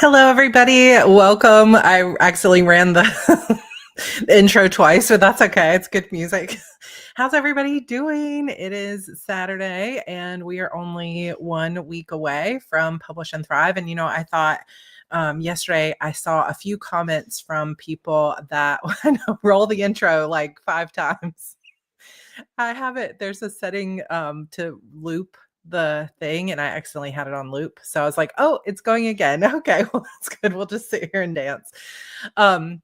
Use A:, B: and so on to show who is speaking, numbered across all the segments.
A: Hello, everybody. Welcome. I accidentally ran the, the intro twice, but that's okay. It's good music. How's everybody doing? It is Saturday, and we are only 1 week away from Publish and Thrive. And, I thought yesterday I saw a few comments from people that roll the intro like 5 times. I have it. There's a setting to loop the thing, and I accidentally had it on loop. So I was like, oh, it's going again. Okay, well, that's good. We'll just sit here and dance. Um,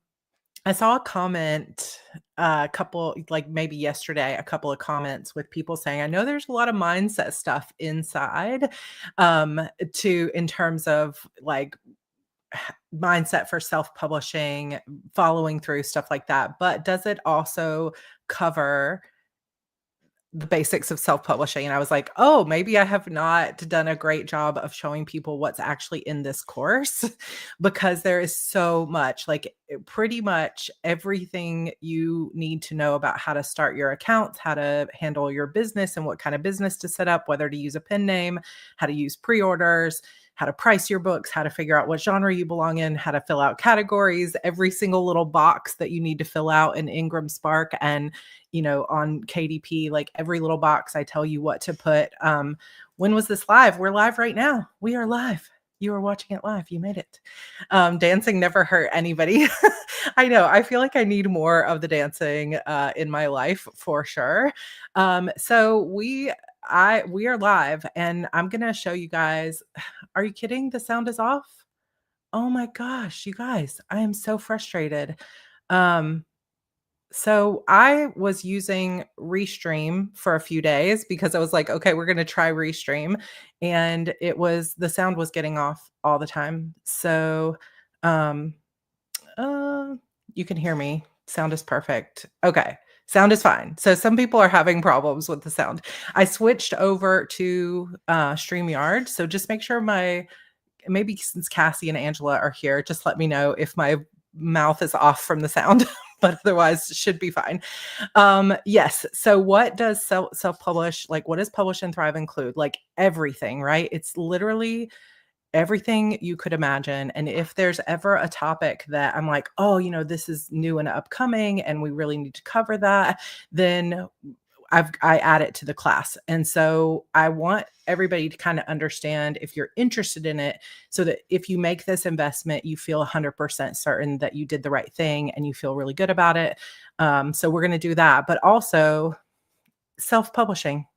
A: I saw a comment, a couple, like maybe yesterday, a couple of comments with people saying, I know there's a lot of mindset stuff inside in terms of like mindset for self-publishing, following through, stuff like that. But does it also cover the basics of self-publishing? And I was like, oh, maybe I have not done a great job of showing people what's actually in this course because there is so much, like pretty much everything you need to know about how to start your accounts, how to handle your business and what kind of business to set up, whether to use a pen name, how to use pre-orders, how to price your books, how to figure out what genre you belong in, how to fill out categories, every single little box that you need to fill out in Ingram Spark and on KDP, like every little box, I tell you what to put. When was this live? We're live right now. We are live. You are watching it live. You made it. Dancing never hurt anybody. I know. I feel like I need more of the dancing in my life for sure. So we are live, and I'm gonna show you guys. Are you kidding? The sound is off. Oh my gosh, you guys! I am so frustrated. So I was using Restream for a few days because I was like, okay, we're going to try Restream. And the sound was getting off all the time. So um, you can hear me. Sound is perfect. Okay. Sound is fine. So some people are having problems with the sound. I switched over to StreamYard. So just make sure maybe since Cassie and Angela are here, just let me know if my mouth is off from the sound. But otherwise should be fine. Yes. So what does self-publish, like what does Publish and Thrive include? Like everything, right? It's literally everything you could imagine. And if there's ever a topic that I'm like, oh, this is new and upcoming and we really need to cover that, then I add it to the class. And so I want everybody to kind of understand if you're interested in it, so that if you make this investment, you feel 100% certain that you did the right thing and you feel really good about it. So we're going to do that, but also self-publishing.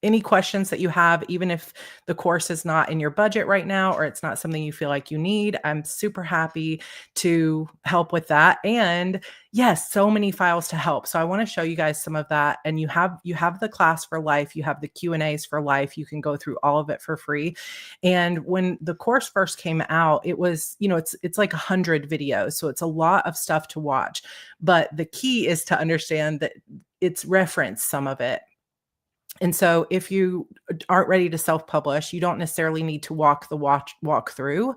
A: Any questions that you have, even if the course is not in your budget right now, or it's not something you feel like you need, I'm super happy to help with that. And yes, so many files to help. So I want to show you guys some of that. And you have the class for life. You have the Q&As for life. You can go through all of it for free. And when the course first came out, it was, it's like 100 videos. So it's a lot of stuff to watch. But the key is to understand that it's referenced some of it. And so if you aren't ready to self-publish, you don't necessarily need to watch the walkthrough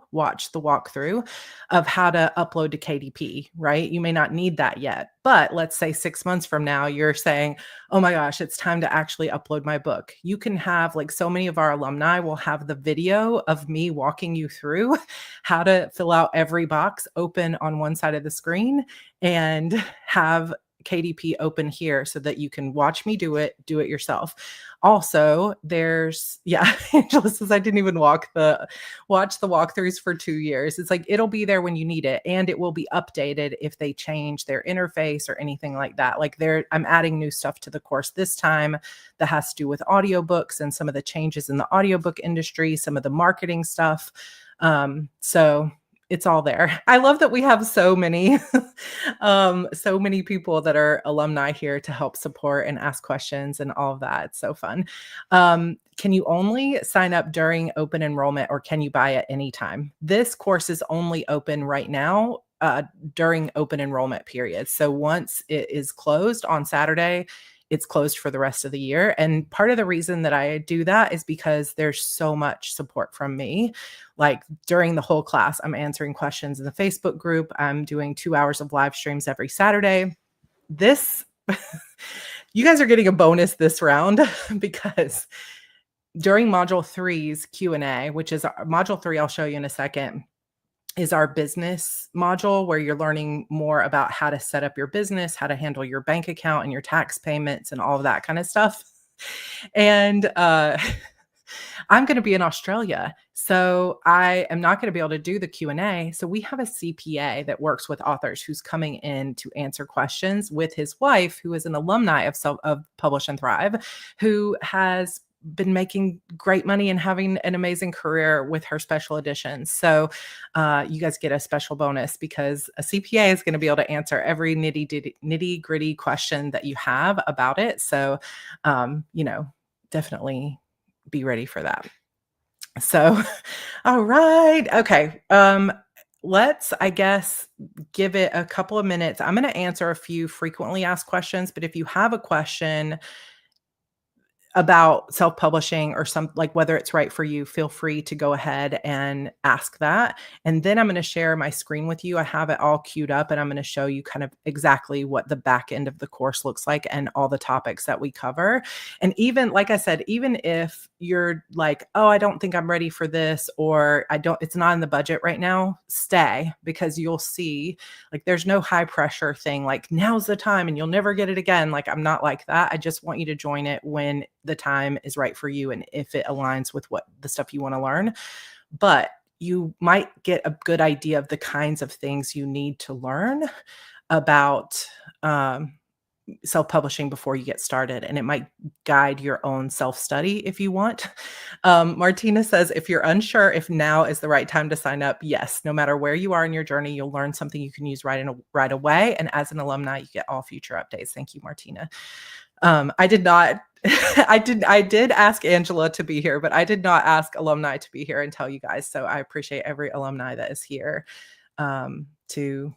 A: of how to upload to KDP, right? You may not need that yet, but let's say 6 months from now, you're saying, oh my gosh, it's time to actually upload my book. You can have, like so many of our alumni will have the video of me walking you through how to fill out every box open on one side of the screen and have KDP open here so that you can watch me do it yourself. Also, Angela says I didn't even watch the walkthroughs for 2 years. It's like, it'll be there when you need it, and it will be updated if they change their interface or anything like that. Like I'm adding new stuff to the course this time that has to do with audiobooks and some of the changes in the audiobook industry, some of the marketing stuff. So it's all there. I love that we have so many, so many people that are alumni here to help support and ask questions and all of that. It's so fun. Can you only sign up during open enrollment, or can you buy at any time? This course is only open right now during open enrollment period. So once it is closed on Saturday, it's closed for the rest of the year. And part of the reason that I do that is because there's so much support from me. Like during the whole class, I'm answering questions in the Facebook group. I'm doing 2 hours of live streams every Saturday. You guys are getting a bonus this round because during module 3's Q&A, which is module 3, I'll show you in a second, is our business module, where you're learning more about how to set up your business, how to handle your bank account and your tax payments and all of that kind of stuff. And I'm going to be in Australia, so I am not going to be able to do the Q&A. So we have a CPA that works with authors who's coming in to answer questions with his wife, who is an alumni of Publish and Thrive, who has been making great money and having an amazing career with her special editions. So you guys get a special bonus because a CPA is going to be able to answer every nitty gritty question that you have about it. So, definitely be ready for that. So, all right. Okay. Let's, I guess, give it a couple of minutes. I'm going to answer a few frequently asked questions, but if you have a question about self-publishing or like whether it's right for you, feel free to go ahead and ask that. And then I'm going to share my screen with you. I have it all queued up and I'm going to show you kind of exactly what the back end of the course looks like and all the topics that we cover. And even, like I said, even if you're like, oh, I don't think I'm ready for this, or it's not in the budget right now, stay, because you'll see, like, there's no high pressure thing, like now's the time and you'll never get it again. Like, I'm not like that. I just want you to join it when the time is right for you and if it aligns with what the stuff you want to learn. But you might get a good idea of the kinds of things you need to learn about self-publishing before you get started, and it might guide your own self-study if you want. Martina says, if you're unsure if now is the right time to sign up, yes, no matter where you are in your journey, you'll learn something you can use right away. And as an alumni, you get all future updates. Thank you, Martina. I did not, I did ask Angela to be here, but I did not ask alumni to be here and tell you guys. So I appreciate every alumni that is here to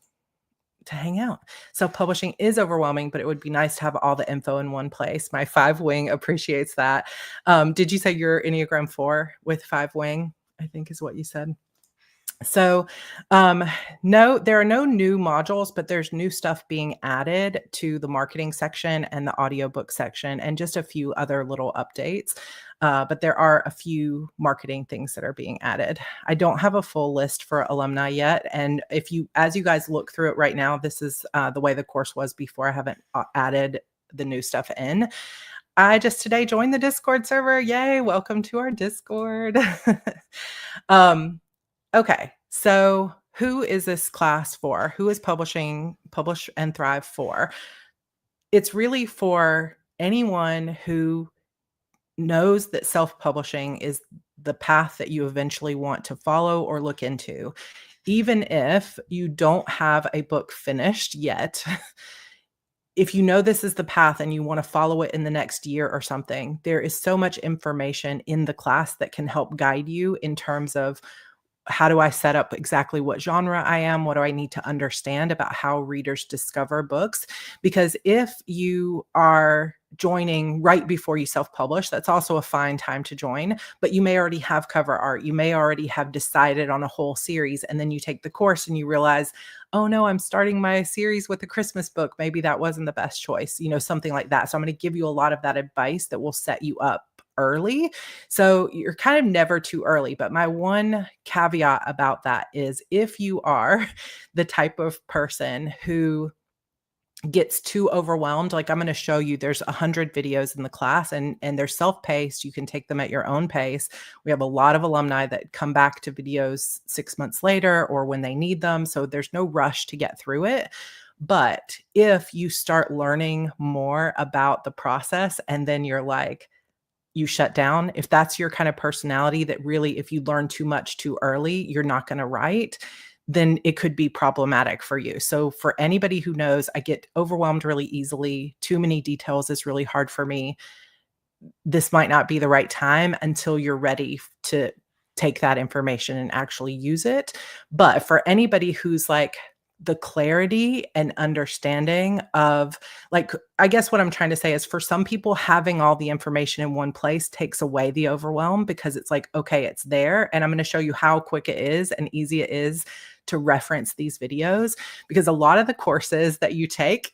A: hang out. Self-publishing is overwhelming, but it would be nice to have all the info in one place. My 5-wing appreciates that. Did you say you're Enneagram 4 with 5-wing? I think is what you said. So no, there are no new modules, but there's new stuff being added to the marketing section and the audiobook section and just a few other little updates. But there are a few marketing things that are being added. I don't have a full list for alumni yet. And as you guys look through it right now, this is the way the course was before. I haven't added the new stuff in. I just today joined the Discord server. Yay. Welcome to our Discord. Okay, so who is this class for? Who is Publish and Thrive for? It's really for anyone who knows that self-publishing is the path that you eventually want to follow or look into. Even if you don't have a book finished yet, if you know this is the path and you want to follow it in the next year or something, there is so much information in the class that can help guide you in terms of how do I set up exactly what genre I am? What do I need to understand about how readers discover books? Because if you are joining right before you self-publish, that's also a fine time to join, but you may already have cover art. You may already have decided on a whole series, and then you take the course and you realize, oh no, I'm starting my series with a Christmas book. Maybe that wasn't the best choice, something like that. So I'm going to give you a lot of that advice that will set you up early. So you're kind of never too early. But my one caveat about that is if you are the type of person who gets too overwhelmed, like I'm going to show you, there's 100 videos in the class and they're self-paced. You can take them at your own pace. We have a lot of alumni that come back to videos 6 months later or when they need them. So there's no rush to get through it. But if you start learning more about the process and then you're like, you shut down, if that's your kind of personality that really, if you learn too much too early, you're not going to write, then it could be problematic for you. So for anybody who knows, I get overwhelmed really easily. Too many details is really hard for me. This might not be the right time until you're ready to take that information and actually use it. But for anybody who's like, the clarity and understanding of, like, I guess what I'm trying to say is for some people, having all the information in one place takes away the overwhelm because it's like, okay, it's there. And I'm going to show you how quick it is and easy it is to reference these videos, because a lot of the courses that you take,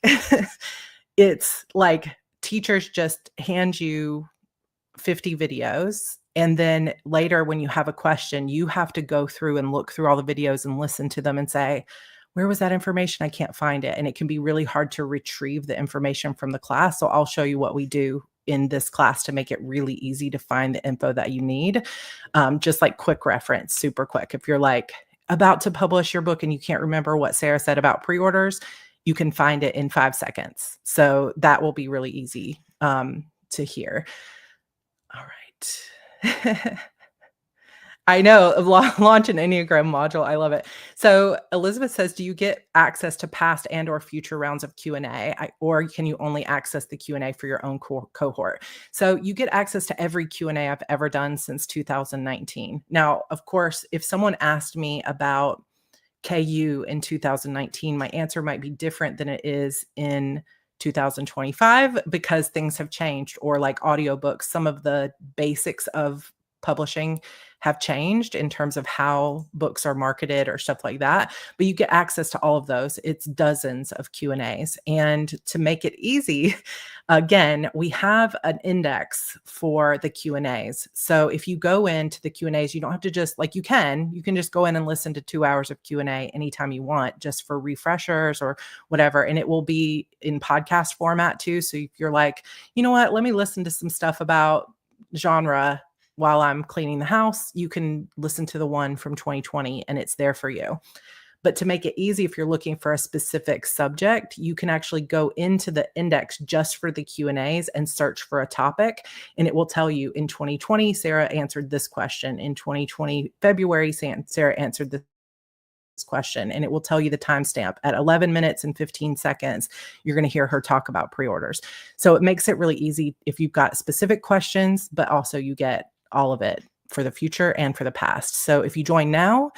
A: it's like teachers just hand you 50 videos And then later, when you have a question, you have to go through and look through all the videos and listen to them and say, where was that information? I can't find it. And it can be really hard to retrieve the information from the class. So I'll show you what we do in this class to make it really easy to find the info that you need. Just like quick reference, super quick. If you're like about to publish your book and you can't remember what Sarah said about pre-orders, you can find it in 5 seconds. So that will be really easy to hear. All right. I know, launch an Enneagram module. I love it. So Elizabeth says, do you get access to past and or future rounds of Q&A, or can you only access the Q&A for your own cohort? So you get access to every Q&A I've ever done since 2019. Now, of course, if someone asked me about KU in 2019, my answer might be different than it is in 2025 because things have changed, or like audiobooks, some of the basics of publishing have changed in terms of how books are marketed or stuff like that. But you get access to all of those. It's dozens of Q&As. And to make it easy, again, we have an index for the Q&As. So if you go into the Q&As, you don't have to just, like, you can just go in and listen to 2 hours of Q&A anytime you want, just for refreshers or whatever. And it will be in podcast format too. So if you're like, you know what, let me listen to some stuff about genre while I'm cleaning the house, you can listen to the one from 2020 and it's there for you. But to make it easy, if you're looking for a specific subject, you can actually go into the index just for the Q&As and search for a topic. And it will tell you in 2020, Sarah answered this question. In 2020, February, Sarah answered this question, and it will tell you the timestamp at 11 minutes and 15 seconds. You're going to hear her talk about pre-orders. So it makes it really easy if you've got specific questions, but also you get all of it for the future and for the past. So if you join now,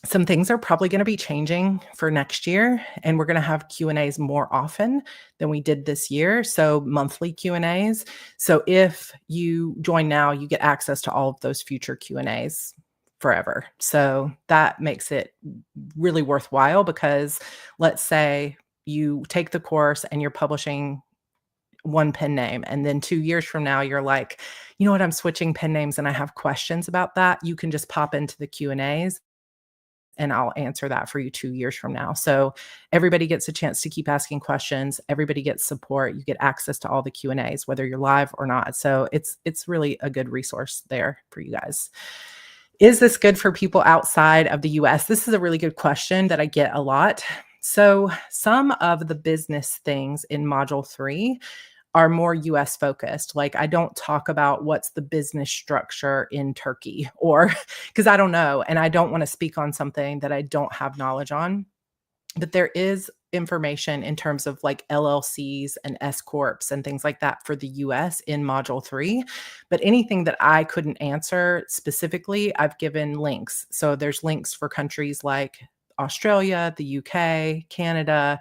A: some things are probably going to be changing for next year, and we're going to have Q&As more often than we did this year. So monthly Q&As. So if you join now, you get access to all of those future Q&As forever. So that makes it really worthwhile, because let's say you take the course and you're publishing one pen name, and then 2 years from now, you're like, you know what, I'm switching pen names and I have questions about that. You can just pop into the Q&As and I'll answer that for you 2 years from now. So everybody gets a chance to keep asking questions. Everybody gets support. You get access to all the Q&As, whether you're live or not. So it's really a good resource there for you guys. Is this good for people outside of the US? This is a really good question that I get a lot. So some of the business things in Module 3 are more US focused. Like, I don't talk about what's the business structure in Turkey, or because I don't know, and I don't want to speak on something that I don't have knowledge on. But there is information in terms of like LLCs and S corps and things like that for the US in Module 3. But anything that I couldn't answer specifically, I've given links. So there's links for countries like Australia, the UK, Canada.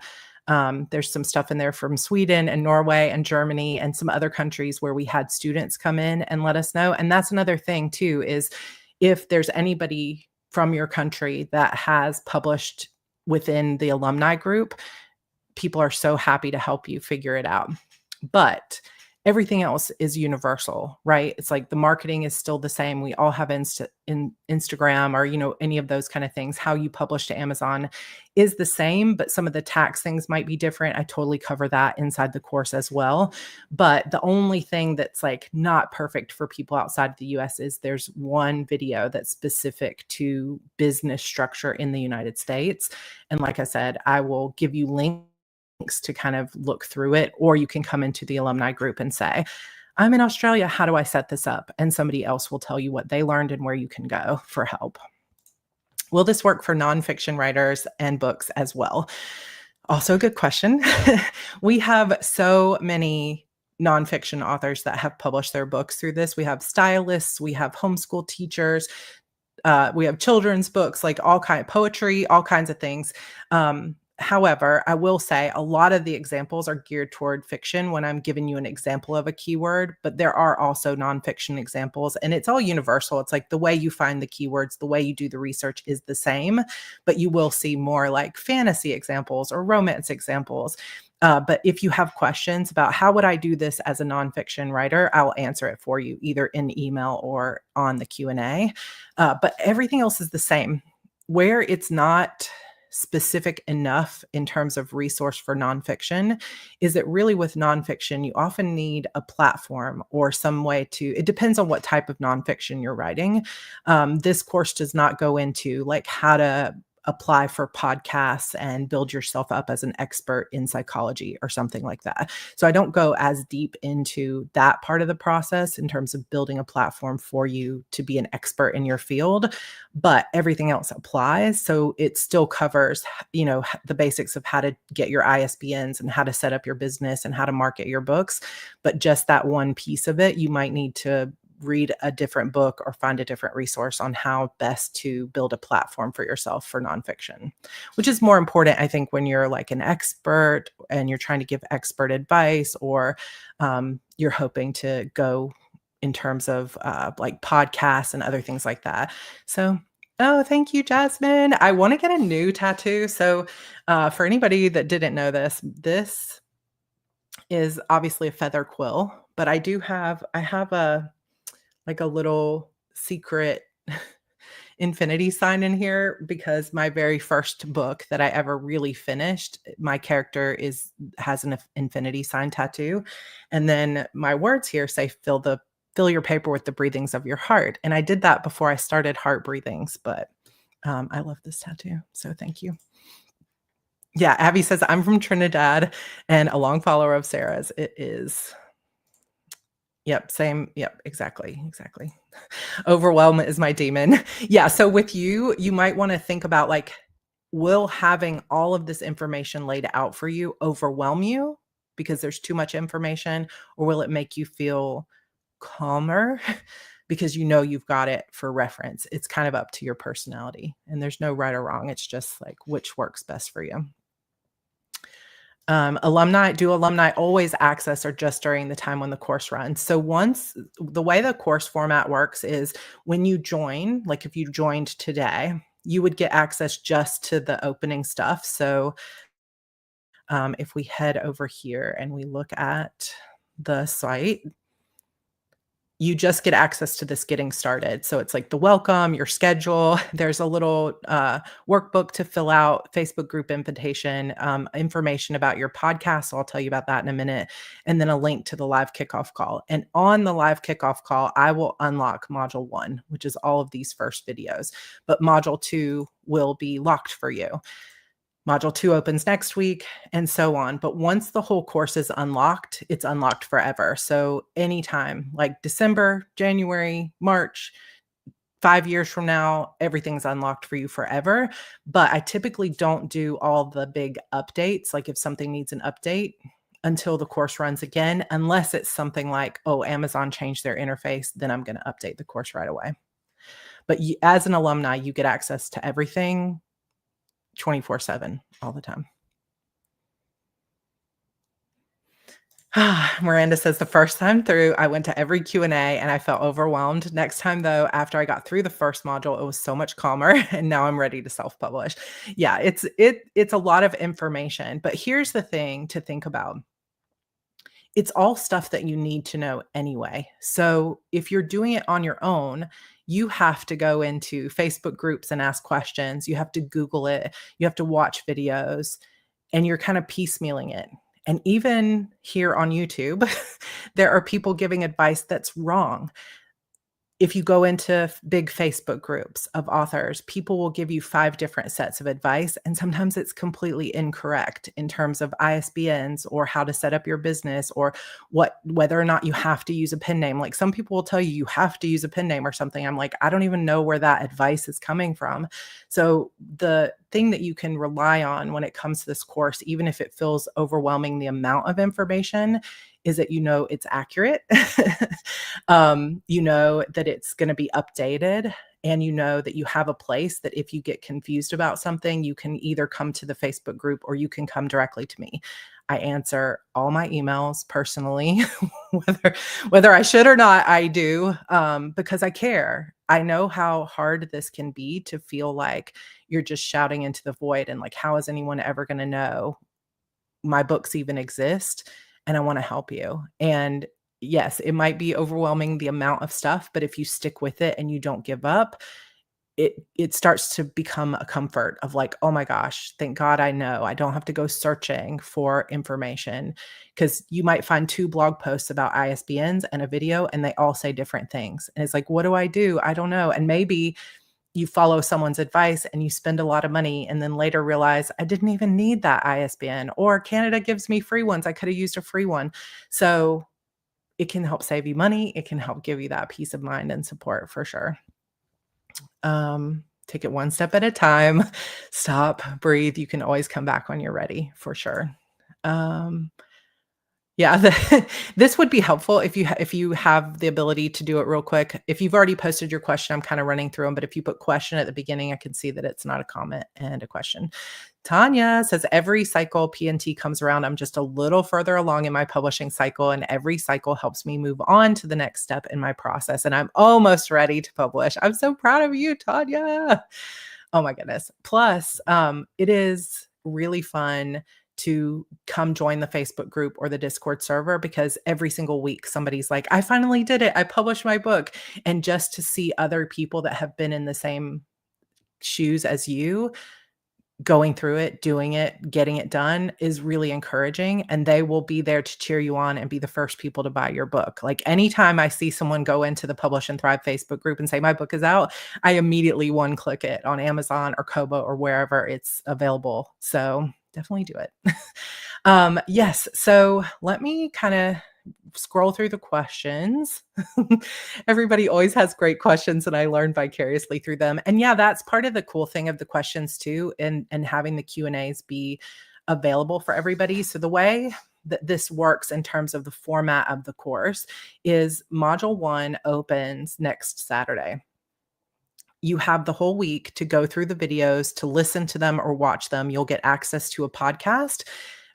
A: There's some stuff in there from Sweden and Norway and Germany and some other countries where we had students come in and let us know. And that's another thing too, is if there's anybody from your country that has published within the alumni group, people are so happy to help you figure it out. But everything else is universal, right? It's like the marketing is still the same. We all have Instagram, or, you know, any of those kind of things. How you publish to Amazon is the same, but some of the tax things might be different. I totally cover that inside the course as well. But the only thing that's like not perfect for people outside of the US is there's one video that's specific to business structure in the United States. And like I said, I will give you links to kind of look through it, or you can come into the alumni group and say, I'm in Australia, how do I set this up? And somebody else will tell you what they learned and where you can go for help. Will this work for nonfiction writers and books as well? Also a good question. We have so many nonfiction authors that have published their books through this. We have stylists, we have homeschool teachers, we have children's books, like all kind of poetry, all kinds of things. However, I will say a lot of the examples are geared toward fiction when I'm giving you an example of a keyword, but there are also nonfiction examples, and it's all universal. It's like the way you find the keywords, the way you do the research is the same, but you will see more like fantasy examples or romance examples. But if you have questions about how would I do this as a nonfiction writer, I'll answer it for you either in email or on the Q&A. But everything else is the same. Where it's not specific enough in terms of resource for nonfiction is that really with nonfiction, you often need a platform or some way to, it depends on what type of nonfiction you're writing. This course does not go into like how to apply for podcasts and build yourself up as an expert in psychology or something like that. So I don't go as deep into that part of the process in terms of building a platform for you to be an expert in your field, but everything else applies. So it still covers, the basics of how to get your ISBNs and how to set up your business and how to market your books. But just that one piece of it, you might need to read a different book or find a different resource on how best to build a platform for yourself for nonfiction, which is more important, I think, when you're like an expert and you're trying to give expert advice or you're hoping to go in terms of like podcasts and other things like that. So, oh, thank you, Jasmine. I want to get a new tattoo. So for anybody that didn't know this is obviously a feather quill, but I have a little secret infinity sign in here because my very first book that I ever really finished, my character has an infinity sign tattoo. And then my words here say fill your paper with the breathings of your heart. And I did that before I started Heart Breathings, but I love this tattoo. So thank you. Yeah, Abby says I'm from Trinidad and a long follower of Sarah's. It is. Yep, same. Yep, exactly. Overwhelm is my demon. Yeah, so with you, you might want to think about like, will having all of this information laid out for you overwhelm you because there's too much information, or will it make you feel calmer because you've got it for reference? It's kind of up to your personality, and there's no right or wrong. It's just like which works best for you. Do alumni always access or just during the time when the course runs? So the way the course format works is when you join, like if you joined today, you would get access just to the opening stuff. So if we head over here and we look at the site, you just get access to this getting started. So it's like the welcome, your schedule. There's a little workbook to fill out, Facebook group invitation, information about your podcast. So I'll tell you about that in a minute. And then a link to the live kickoff call. And on the live kickoff call, I will unlock module 1, which is all of these first videos. But module 2 will be locked for you. Module 2 opens next week, and so on. But once the whole course is unlocked, it's unlocked forever. So anytime, like December, January, March, 5 years from now, everything's unlocked for you forever. But I typically don't do all the big updates, like if something needs an update, until the course runs again, unless it's something like, oh, Amazon changed their interface, then I'm going to update the course right away. But as an alumni, you get access to everything 24/7 all the time. Miranda says the first time through, I went to every Q&A and I felt overwhelmed. Next time though, after I got through the first module, it was so much calmer and now I'm ready to self-publish. Yeah, it's a lot of information, but here's the thing to think about. It's all stuff that you need to know anyway. So if you're doing it on your own, you have to go into Facebook groups and ask questions. You have to Google it. You have to watch videos, and you're kind of piecemealing it. And even here on YouTube, there are people giving advice that's wrong. If you go into big Facebook groups of authors, people will give you 5 different sets of advice, and sometimes it's completely incorrect in terms of ISBNs or how to set up your business or whether or not you have to use a pen name. Like some people will tell you have to use a pen name or something. I'm like, I don't even know where that advice is coming from. So the thing that you can rely on when it comes to this course, even if it feels overwhelming the amount of information, is that it's accurate. That it's going to be updated, and that you have a place that if you get confused about something, you can either come to the Facebook group or you can come directly to me. I answer all my emails personally, whether I should or not, I do, because I care. I know how hard this can be to feel like you're just shouting into the void and like, how is anyone ever going to know my books even exist, and I wanna help you. And yes, it might be overwhelming the amount of stuff, but if you stick with it and you don't give up, it starts to become a comfort of like, "Oh my gosh, thank God I know. I don't have to go searching for information, because you might find 2 blog posts about ISBNs and a video, and they all say different things. And it's like, "What do I do? I don't know." And maybe you follow someone's advice and you spend a lot of money and then later realize, "I didn't even need that ISBN," or "Canada gives me free ones. I coulda used a free one." So, it can help save you money. It can help give you that peace of mind and support for sure. Take it one step at a time. Stop, breathe. You can always come back when you're ready, for sure. Um, yeah, this would be helpful if you have the ability to do it real quick. If you've already posted your question, I'm kinda running through them, but if you put question at the beginning, I can see that it's not a comment and a question. Tanya says, "Every cycle PNT comes around, I'm just a little further along in my publishing cycle, and every cycle helps me move on to the next step in my process, and I'm almost ready to publish." I'm so proud of you, Tanya. Oh my goodness. Plus, it is really fun to come join the Facebook group or the Discord server, because every single week somebody's like, "I finally did it. I published my book." And just to see other people that have been in the same shoes as you, going through it, doing it, getting it done is really encouraging, and they will be there to cheer you on and be the first people to buy your book. Like, anytime I see someone go into the Publish and Thrive Facebook group and say, "My book is out," I immediately one click it on Amazon or Kobo or wherever it's available. So, definitely do it. Yes, so let me kinda scroll through the questions. Everybody always has great questions, and I learn vicariously through them. And yeah, that's part of the cool thing of the questions too, and having the Q&As be available for everybody. So the way that this works in terms of the format of the course is module 1 opens next Saturday. You have the whole week to go through the videos, to listen to them or watch them. You'll get access to a podcast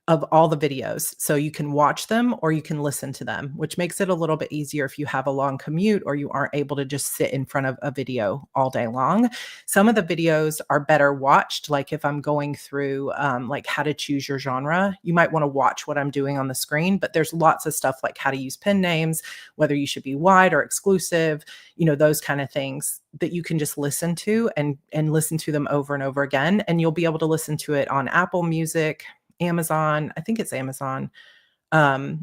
A: of all the videos. So you can watch them or you can listen to them, which makes it a little bit easier if you have a long commute or you aren't able to just sit in front of a video all day long. Some of the videos are better watched. Like if I'm going through like how to choose your genre, you might want to watch what I'm doing on the screen, but there's lots of stuff like how to use pen names, whether you should be wide or exclusive, those kind of things that you can just listen to and listen to them over and over again. And you'll be able to listen to it on Apple Music, Amazon, I think it's Amazon,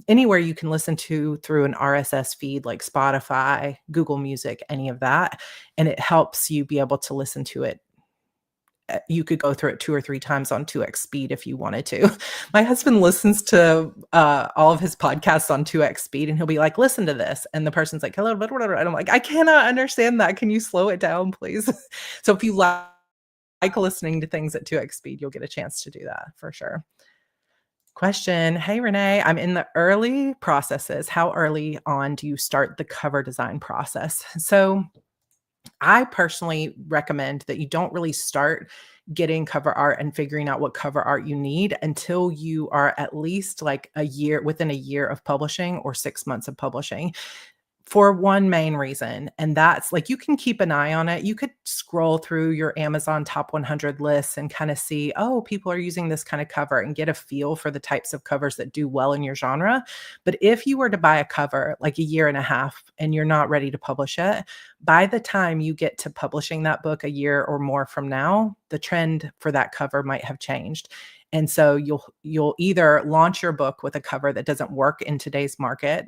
A: anywhere you can listen to through an RSS feed like Spotify, Google Music, any of that, and it helps you be able to listen to it. You could go through it 2 or 3 times on 2x speed if you wanted to. My husband listens to, all of his podcasts on 2x speed, and he'll be like, "Listen to this," and the person's like, "Hello," blah, blah, blah, and I'm like, "I cannot understand that. Can you slow it down, please?" So if you like listening to things at 2x speed, you'll get a chance to do that for sure. Question. Hey, Renee, I'm in the early processes. How early on do you start the cover design process? So I personally recommend that you don't really start getting cover art and figuring out what cover art you need until you are at least like within a year of publishing or 6 months of publishing, for one main reason, and that's like you can keep an eye on it. You could scroll through your Amazon top 100 lists and kind of see, oh, people are using this kind of cover, and get a feel for the types of covers that do well in your genre. But if you were to buy a cover like a year and a half and you're not ready to publish it, by the time you get to publishing that book a year or more from now, the trend for that cover might have changed. And so you'll either launch your book with a cover that doesn't work in today's market,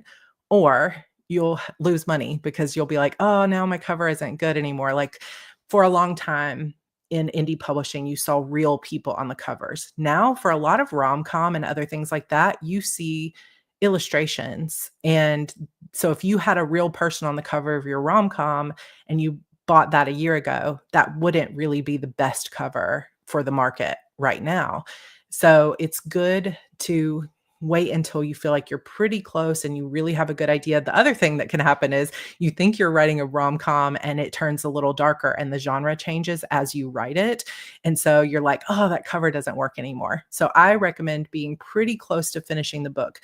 A: or you'll lose money because you'll be like, "Oh, now my cover isn't good anymore." Like, for a long time in indie publishing, you saw real people on the covers. Now, for a lot of rom-com and other things like that, you see illustrations. And so if you had a real person on the cover of your rom-com and you bought that a year ago, that wouldn't really be the best cover for the market right now. So it's good to wait until you feel like you're pretty close and you really have a good idea. The other thing that can happen is you think you're writing a rom-com and it turns a little darker and the genre changes as you write it. And so you're like, "Oh, that cover doesn't work anymore." So I recommend being pretty close to finishing the book.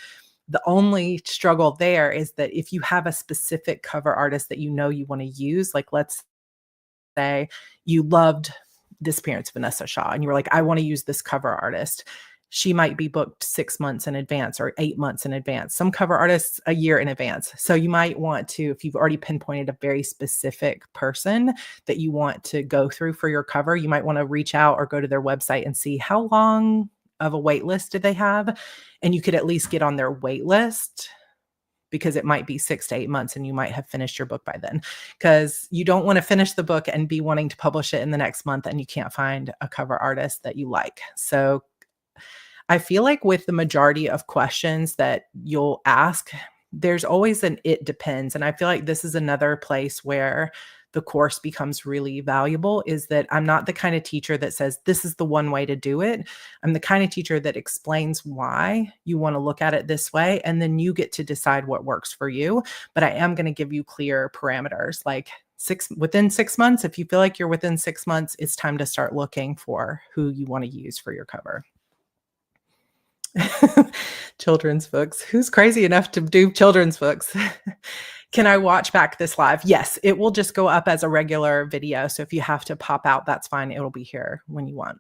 A: The only struggle there is that if you have a specific cover artist that you want to use, like let's say you loved Disappearance of Vanessa Shaw and you were like, "I want to use this cover artist." she might be booked 6 months in advance or 8 months in advance. Some cover artists a year in advance. So you might want to, if you've already pinpointed a very specific person that you want to go through for your cover, you might want to reach out or go to their website and see how long of a wait list did they have. And you could at least get on their wait list because it might be 6 to 8 months and you might have finished your book by then. Because you don't want to finish the book and be wanting to publish it in the next month and you can't find a cover artist that you like. So I feel like with the majority of questions that you'll ask, there's always an "it depends," and I feel like this is another place where the course becomes really valuable, is that I'm not the kind of teacher that says, "This is the one way to do it." I'm the kind of teacher that explains why you wanna look at it this way, and then you get to decide what works for you, but I am gonna give you clear parameters, like, within 6 months, if you feel like you're within 6 months, it's time to start looking for who you wanna use for your cover. Children's books. Who's crazy enough to do children's books? Can I watch back this live? Yes, it will just go up as a regular video. So if you have to pop out, that's fine. It'll be here when you want.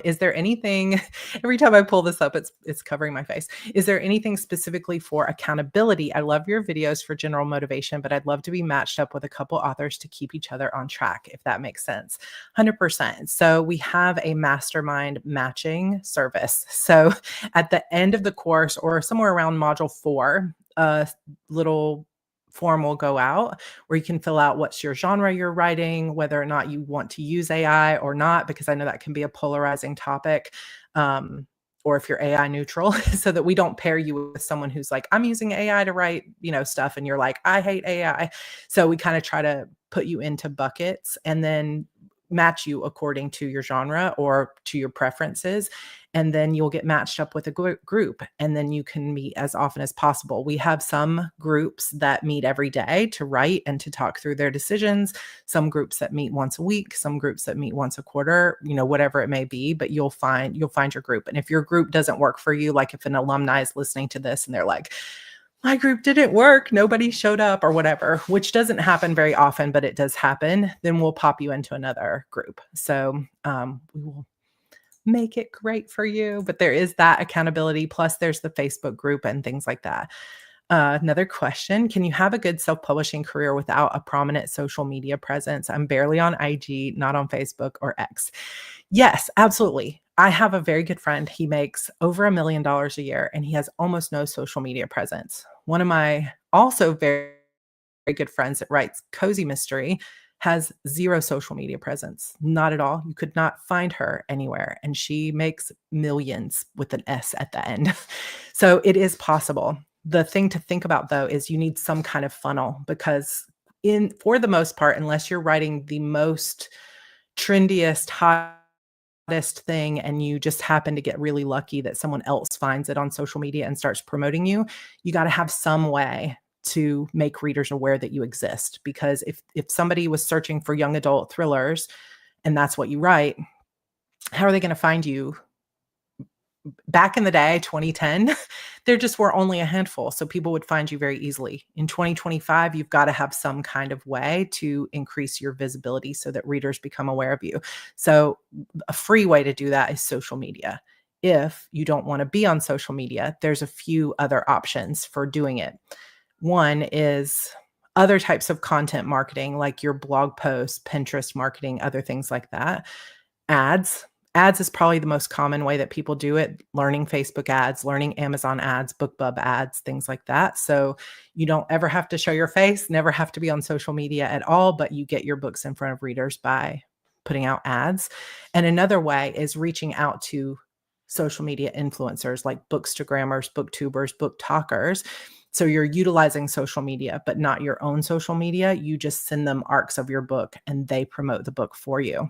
A: Is there anything, every time I pull this up, it's covering my face. Is there anything specifically for accountability? I love your videos for general motivation, but I'd love to be matched up with a couple authors to keep each other on track, if that makes sense. 100%. So we have a Mastermind matching service. So at the end of the course or somewhere around module 4, a little form will go out where you can fill out what's your genre you're writing, whether or not you want to use AI or not, because I know that can be a polarizing topic. Or if you're AI neutral, so that we don't pair you with someone who's like, I'm using AI to write, stuff. And you're like, I hate AI. So we kind of try to put you into buckets and then match you according to your genre or to your preferences. And then you'll get matched up with a group and then you can meet as often as possible. We have some groups that meet every day to write and to talk through their decisions, some groups that meet once a week, some groups that meet once a quarter, whatever it may be, but you'll find your group. And if your group doesn't work for you, like if an alumni is listening to this and they're like, my group didn't work, nobody showed up or whatever, which doesn't happen very often, but it does happen, then we'll pop you into another group. So we will make it great for you. But there is that accountability. Plus, there's the Facebook group and things like that. Another question. Can you have a good self-publishing career without a prominent social media presence? I'm barely on IG, not on Facebook or X. Yes, absolutely. I have a very good friend. He makes over $1 million a year and he has almost no social media presence. One of my also very, very good friends that writes cozy mystery has zero social media presence, not at all. You could not find her anywhere. And she makes millions with an S at the end. So it is possible. The thing to think about though is you need some kind of funnel because for the most part, unless you're writing the most trendiest, hottest thing and you just happen to get really lucky that someone else finds it on social media and starts promoting you, you got to have some way to make readers aware that you exist. Because if somebody was searching for young adult thrillers and that's what you write, how are they going to find you? Back in the day, 2010, there just were only a handful. So people would find you very easily. In 2025, you've got to have some kind of way to increase your visibility so that readers become aware of you. So a free way to do that is social media. If you don't want to be on social media, there's a few other options for doing it. One is other types of content marketing, like your blog posts, Pinterest marketing, other things like that. Ads. Ads is probably the most common way that people do it, learning Facebook ads, learning Amazon ads, BookBub ads, things like that. So you don't ever have to show your face, never have to be on social media at all, but you get your books in front of readers by putting out ads. And another way is reaching out to social media influencers like bookstagrammers, booktubers, book talkers. So you're utilizing social media, but not your own social media. You just send them arcs of your book and they promote the book for you.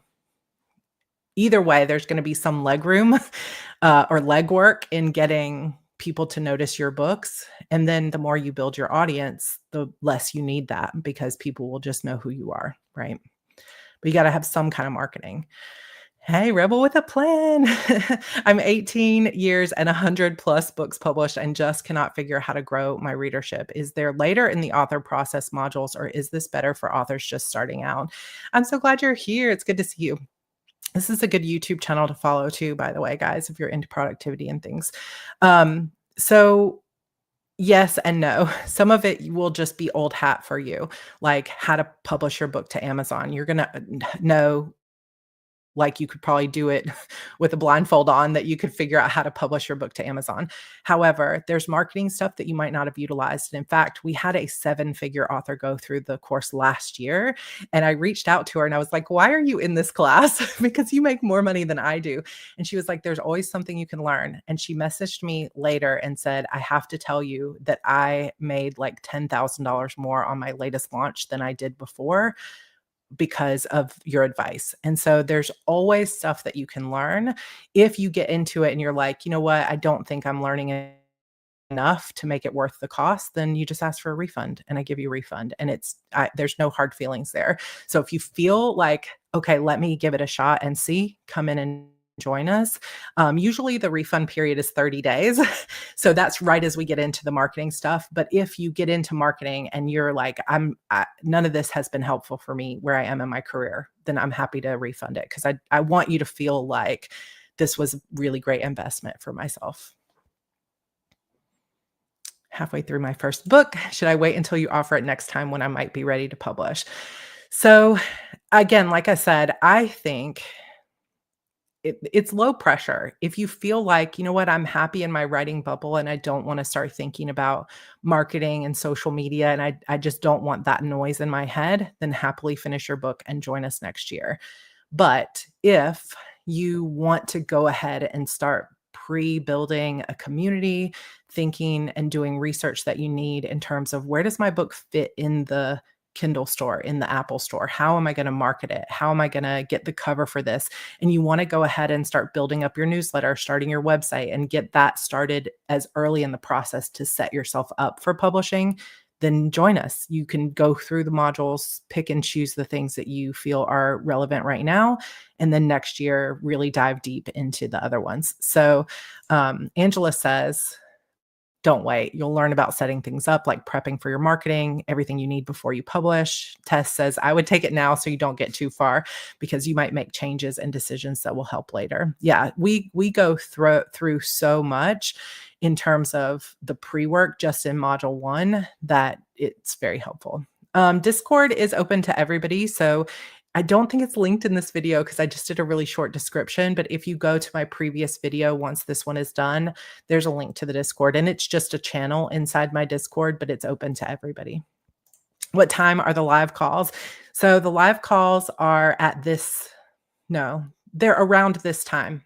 A: Either way, there's going to be some leg room or legwork in getting people to notice your books. And then the more you build your audience, the less you need that because people will just know who you are, right? But you got to have some kind of marketing. Hey, Rebel with a plan. I'm 18 years and 100 plus books published and just cannot figure how to grow my readership. Is there later in the author process modules or is this better for authors just starting out? I'm so glad you're here. It's good to see you. This is a good YouTube channel to follow too, by the way, guys, if you're into productivity and things. So yes and no. Some of it will just be old hat for you, like how to publish your book to Amazon. You're gonna know, like, you could probably do it with a blindfold on, that you could figure out how to publish your book to Amazon. However, there's marketing stuff that you might not have utilized. And in fact, we had a seven-figure author go through the course last year, and I reached out to her and I was like, "Why are you in this class? Because you make more money than I do." And she was like, "There's always something you can learn." And she messaged me later and said, "I have to tell you that I made like $10,000 more on my latest launch than I did before, because of your advice." And so there's always stuff that you can learn. If you get into it and you're like, "You know what? I don't think I'm learning enough to make it worth the cost," then you just ask for a refund and I give you a refund. And there's no hard feelings there. So if you feel like, okay, let me give it a shot and see, come in and join us. Usually the refund period is 30 days. So that's right as we get into the marketing stuff. But if you get into marketing and you're like, none of this has been helpful for me where I am in my career, then I'm happy to refund it, because I want you to feel like this was a really great investment for myself. Halfway through my first book. Should I wait until you offer it next time when I might be ready to publish? So again, like I said, I think it's low pressure. If you feel like, you know what, I'm happy in my writing bubble and I don't want to start thinking about marketing and social media, and I just don't want that noise in my head, then happily finish your book and join us next year. But if you want to go ahead and start pre-building a community, thinking and doing research that you need in terms of, where does my book fit in the Kindle store, in the Apple store? How am I going to market it? How am I going to get the cover for this? And you want to go ahead and start building up your newsletter, starting your website, and get that started as early in the process to set yourself up for publishing, then join us. You can go through the modules, pick and choose the things that you feel are relevant right now, and then next year really dive deep into the other ones. So Angela says, don't wait. You'll learn about setting things up, like prepping for your marketing, everything you need before you publish. Tess says, I would take it now so you don't get too far, because you might make changes and decisions that will help later. Yeah, we go through so much in terms of the pre-work just in module 1 that it's very helpful. Discord is open to everybody. So I don't think it's linked in this video because I just did a really short description, but if you go to my previous video, once this one is done, there's a link to the Discord, and it's just a channel inside my Discord, but it's open to everybody. What time are the live calls? So the live calls are they're around this time.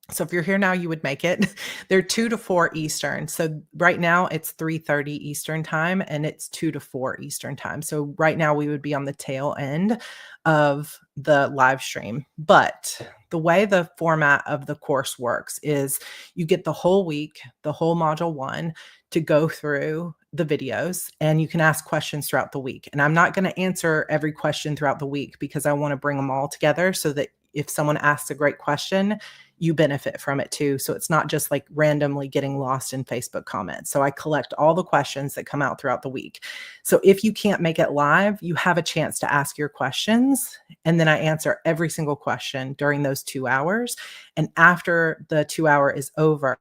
A: So if you're here now, you would make it. They're 2 to 4 Eastern. So right now it's 3:30 Eastern time, and it's 2 to 4 Eastern time. So right now we would be on the tail end of the live stream. But the way the format of the course works is you get the whole week, the whole module 1, to go through the videos, and you can ask questions throughout the week. And I'm not going to answer every question throughout the week because I want to bring them all together so that if someone asks a great question, you benefit from it too. So it's not just like randomly getting lost in Facebook comments. So I collect all the questions that come out throughout the week. So if you can't make it live, you have a chance to ask your questions. And then I answer every single question during those 2 hours. And after the 2 hour is over,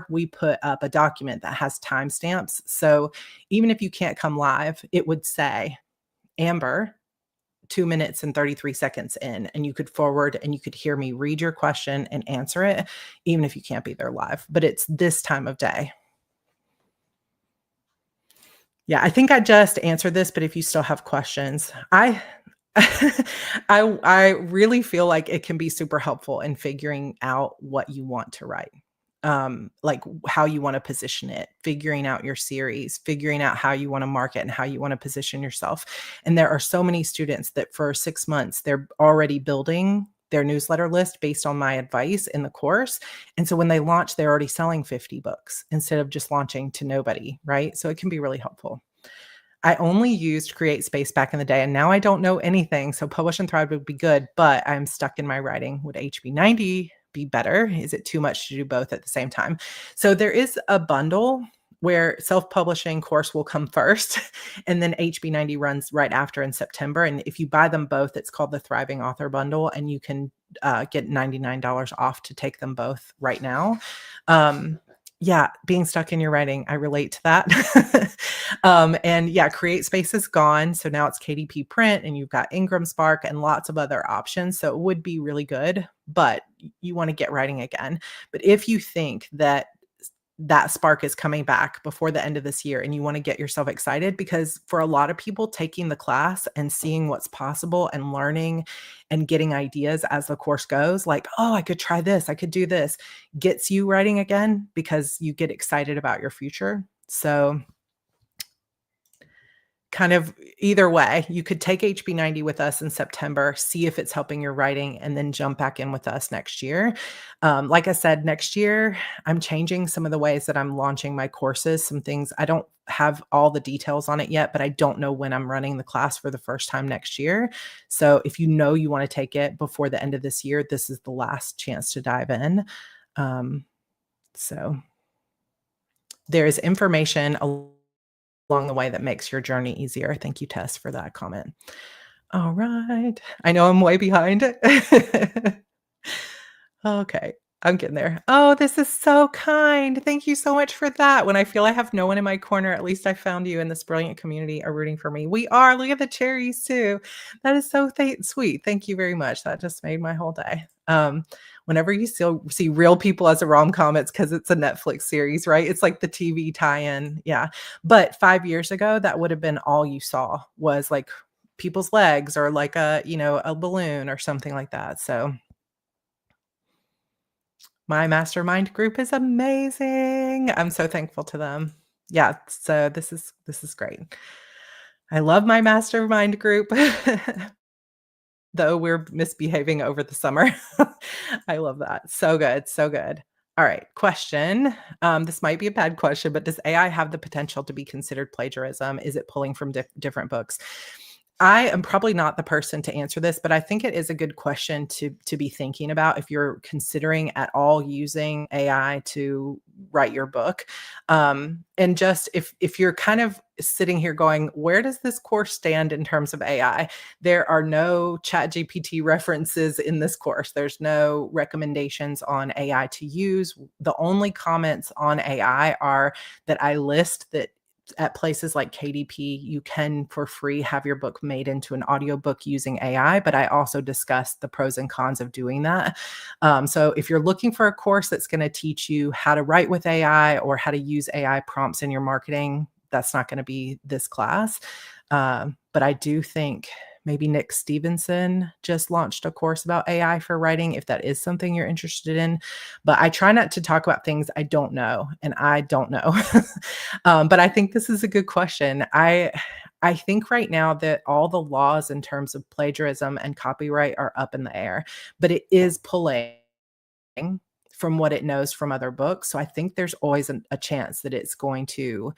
A: we put up a document that has timestamps. So even if you can't come live, it would say, Amber, 2 minutes and 33 seconds in, and you could forward and you could hear me read your question and answer it, even if you can't be there live. But it's this time of day. Yeah, I think I just answered this, but if you still have questions, I really feel like it can be super helpful in figuring out what you want to write. Like how you want to position it, figuring out your series, figuring out how you want to market and how you want to position yourself. And there are so many students that for 6 months, they're already building their newsletter list based on my advice in the course. And so when they launch, they're already selling 50 books instead of just launching to nobody, right? So it can be really helpful. I only used Create Space back in the day, and now I don't know anything. So Publish and Thrive would be good, but I'm stuck in my writing. Would HB90 be better? Is it too much to do both at the same time? So there is a bundle where self-publishing course will come first, and then HB90 runs right after in September, and if you buy them both, it's called the Thriving Author Bundle, and you can, get $99 off to take them both right now. Yeah, being stuck in your writing, I relate to that. And yeah, CreateSpace is gone, so now it's KDP Print, and you've got Ingram Spark and lots of other options, so it would be really good, but you wanna get writing again. But if you think that that spark is coming back before the end of this year and you want to get yourself excited, because for a lot of people, taking the class and seeing what's possible and learning and getting ideas as the course goes, like, oh, I could try this, I could do this, gets you writing again because you get excited about your future. So kind of either way, you could take HB90 with us in September, see if it's helping your writing, and then jump back in with us next year. Like I said, next year, I'm changing some of the ways that I'm launching my courses. Some things I don't have all the details on it yet, but I don't know when I'm running the class for the first time next year. So if you know you want to take it before the end of this year, this is the last chance to dive in. So there's information along the way that makes your journey easier. Thank you, Tess, for that comment. All right. I know I'm way behind. Okay, I'm getting there. Oh, this is so kind. Thank you so much for that. When I feel I have no one in my corner, at least I found you, and this brilliant community are rooting for me. We are. Look at the cherries too. That is so sweet. Thank you very much. That just made my whole day. Whenever you still see Real People as a rom-com, it's because it's a Netflix series, right? It's like the TV tie-in. Yeah. But 5 years ago, that would have been all you saw was like people's legs or like a balloon or something like that. So my mastermind group is amazing. I'm so thankful to them. Yeah, so this is great. I love my mastermind group, though we're misbehaving over the summer. I love that. So good, so good. All right, question. This might be a bad question, but does AI have the potential to be considered plagiarism? Is it pulling from different books? I am probably not the person to answer this, but I think it is a good question to be thinking about if you're considering at all using AI to write your book. And just if you're kind of sitting here going, where does this course stand in terms of AI? There are no ChatGPT references in this course. There's no recommendations on AI to use. The only comments on AI are that I list that at places like KDP, you can for free have your book made into an audiobook using AI, but I also discussed the pros and cons of doing that. So if you're looking for a course that's going to teach you how to write with AI or how to use AI prompts in your marketing, that's not going to be this class. But I do think maybe Nick Stevenson just launched a course about AI for writing, if that is something you're interested in. But I try not to talk about things I don't know, and I don't know. But I think this is a good question. I think right now that all the laws in terms of plagiarism and copyright are up in the air, but it is pulling from what it knows from other books. So I think there's always a chance that it's going to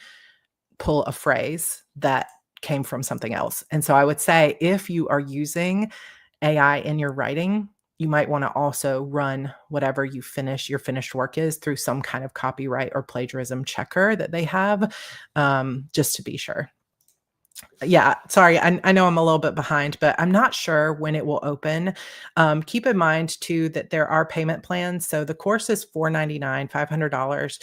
A: pull a phrase that came from something else. And so I would say if you are using AI in your writing, you might want to also run whatever your finished work is through some kind of copyright or plagiarism checker that they have, just to be sure. Yeah, sorry, I know I'm a little bit behind, but I'm not sure when it will open. Keep in mind too that there are payment plans. So the course is $499, $500.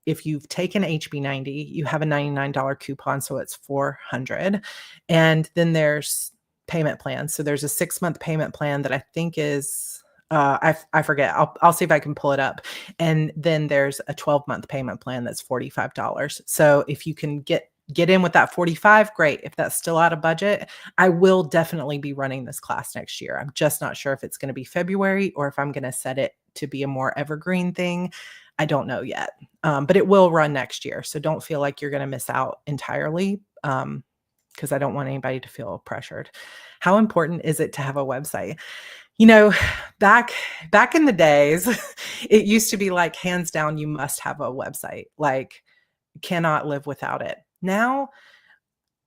A: If you've taken HB90, you have a $99 coupon, so it's $400. And then there's payment plans. So there's a 6-month payment plan that I think is I forget. I'll see if I can pull it up. And then there's a 12-month payment plan that's $45. So if you can get in with that 45, great. If that's still out of budget, I will definitely be running this class next year. I'm just not sure if it's going to be February or if I'm going to set it to be a more evergreen thing. I don't know yet, but it will run next year. So don't feel like you're going to miss out entirely, because I don't want anybody to feel pressured. How important is it to have a website? You know, back in the days, it used to be like hands down, you must have a website. Like, cannot live without it. Now,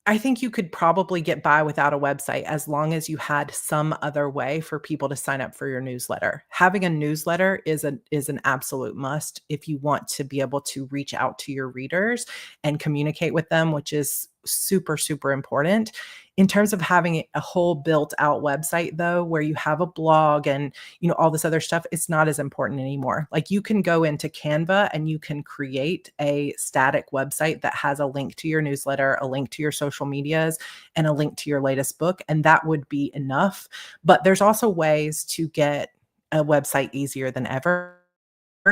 A: I think you could probably get by without a website as long as you had some other way for people to sign up for your newsletter. Having a newsletter is an absolute must if you want to be able to reach out to your readers and communicate with them, which is super, super important. In terms of having a whole built out website though, where you have a blog and all this other stuff, it's not as important anymore. Like you can go into Canva and you can create a static website that has a link to your newsletter, a link to your social medias, and a link to your latest book, and that would be enough. But there's also ways to get a website easier than ever.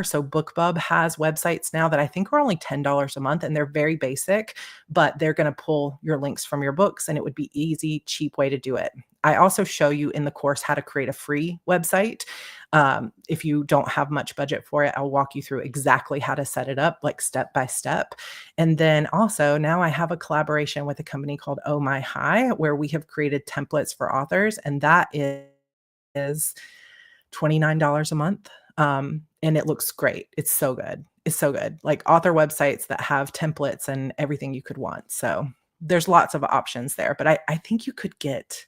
A: So BookBub has websites now that I think are only $10 a month, and they're very basic, but they're going to pull your links from your books, and it would be easy, cheap way to do it. I also show you in the course how to create a free website. If you don't have much budget for it, I'll walk you through exactly how to set it up, like step by step. And then also now I have a collaboration with a company called Oh My High, where we have created templates for authors, and that is $29 a month. And it looks great. It's so good. It's so good. Like author websites that have templates and everything you could want. So there's lots of options there, but I think you could get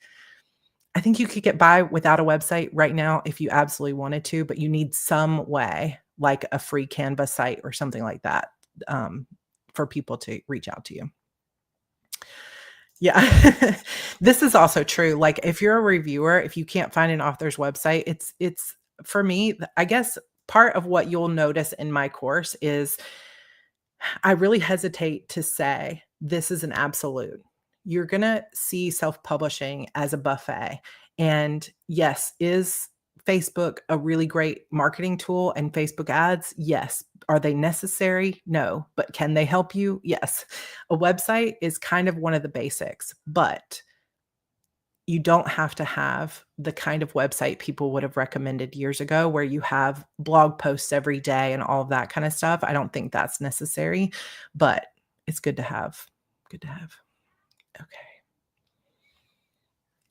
A: by without a website right now if you absolutely wanted to, but you need some way, like a free Canva site or something like that, for people to reach out to you. Yeah. This is also true. Like if you're a reviewer, if you can't find an author's website, it's for me, I guess part of what you'll notice in my course is I really hesitate to say this is an absolute. You're going to see self-publishing as a buffet. And yes, is Facebook a really great marketing tool and Facebook ads? Yes. Are they necessary? No. But can they help you? Yes. A website is kind of one of the basics, but you don't have to have the kind of website people would have recommended years ago where you have blog posts every day and all of that kind of stuff. I don't think that's necessary, but it's good to have. Good to have.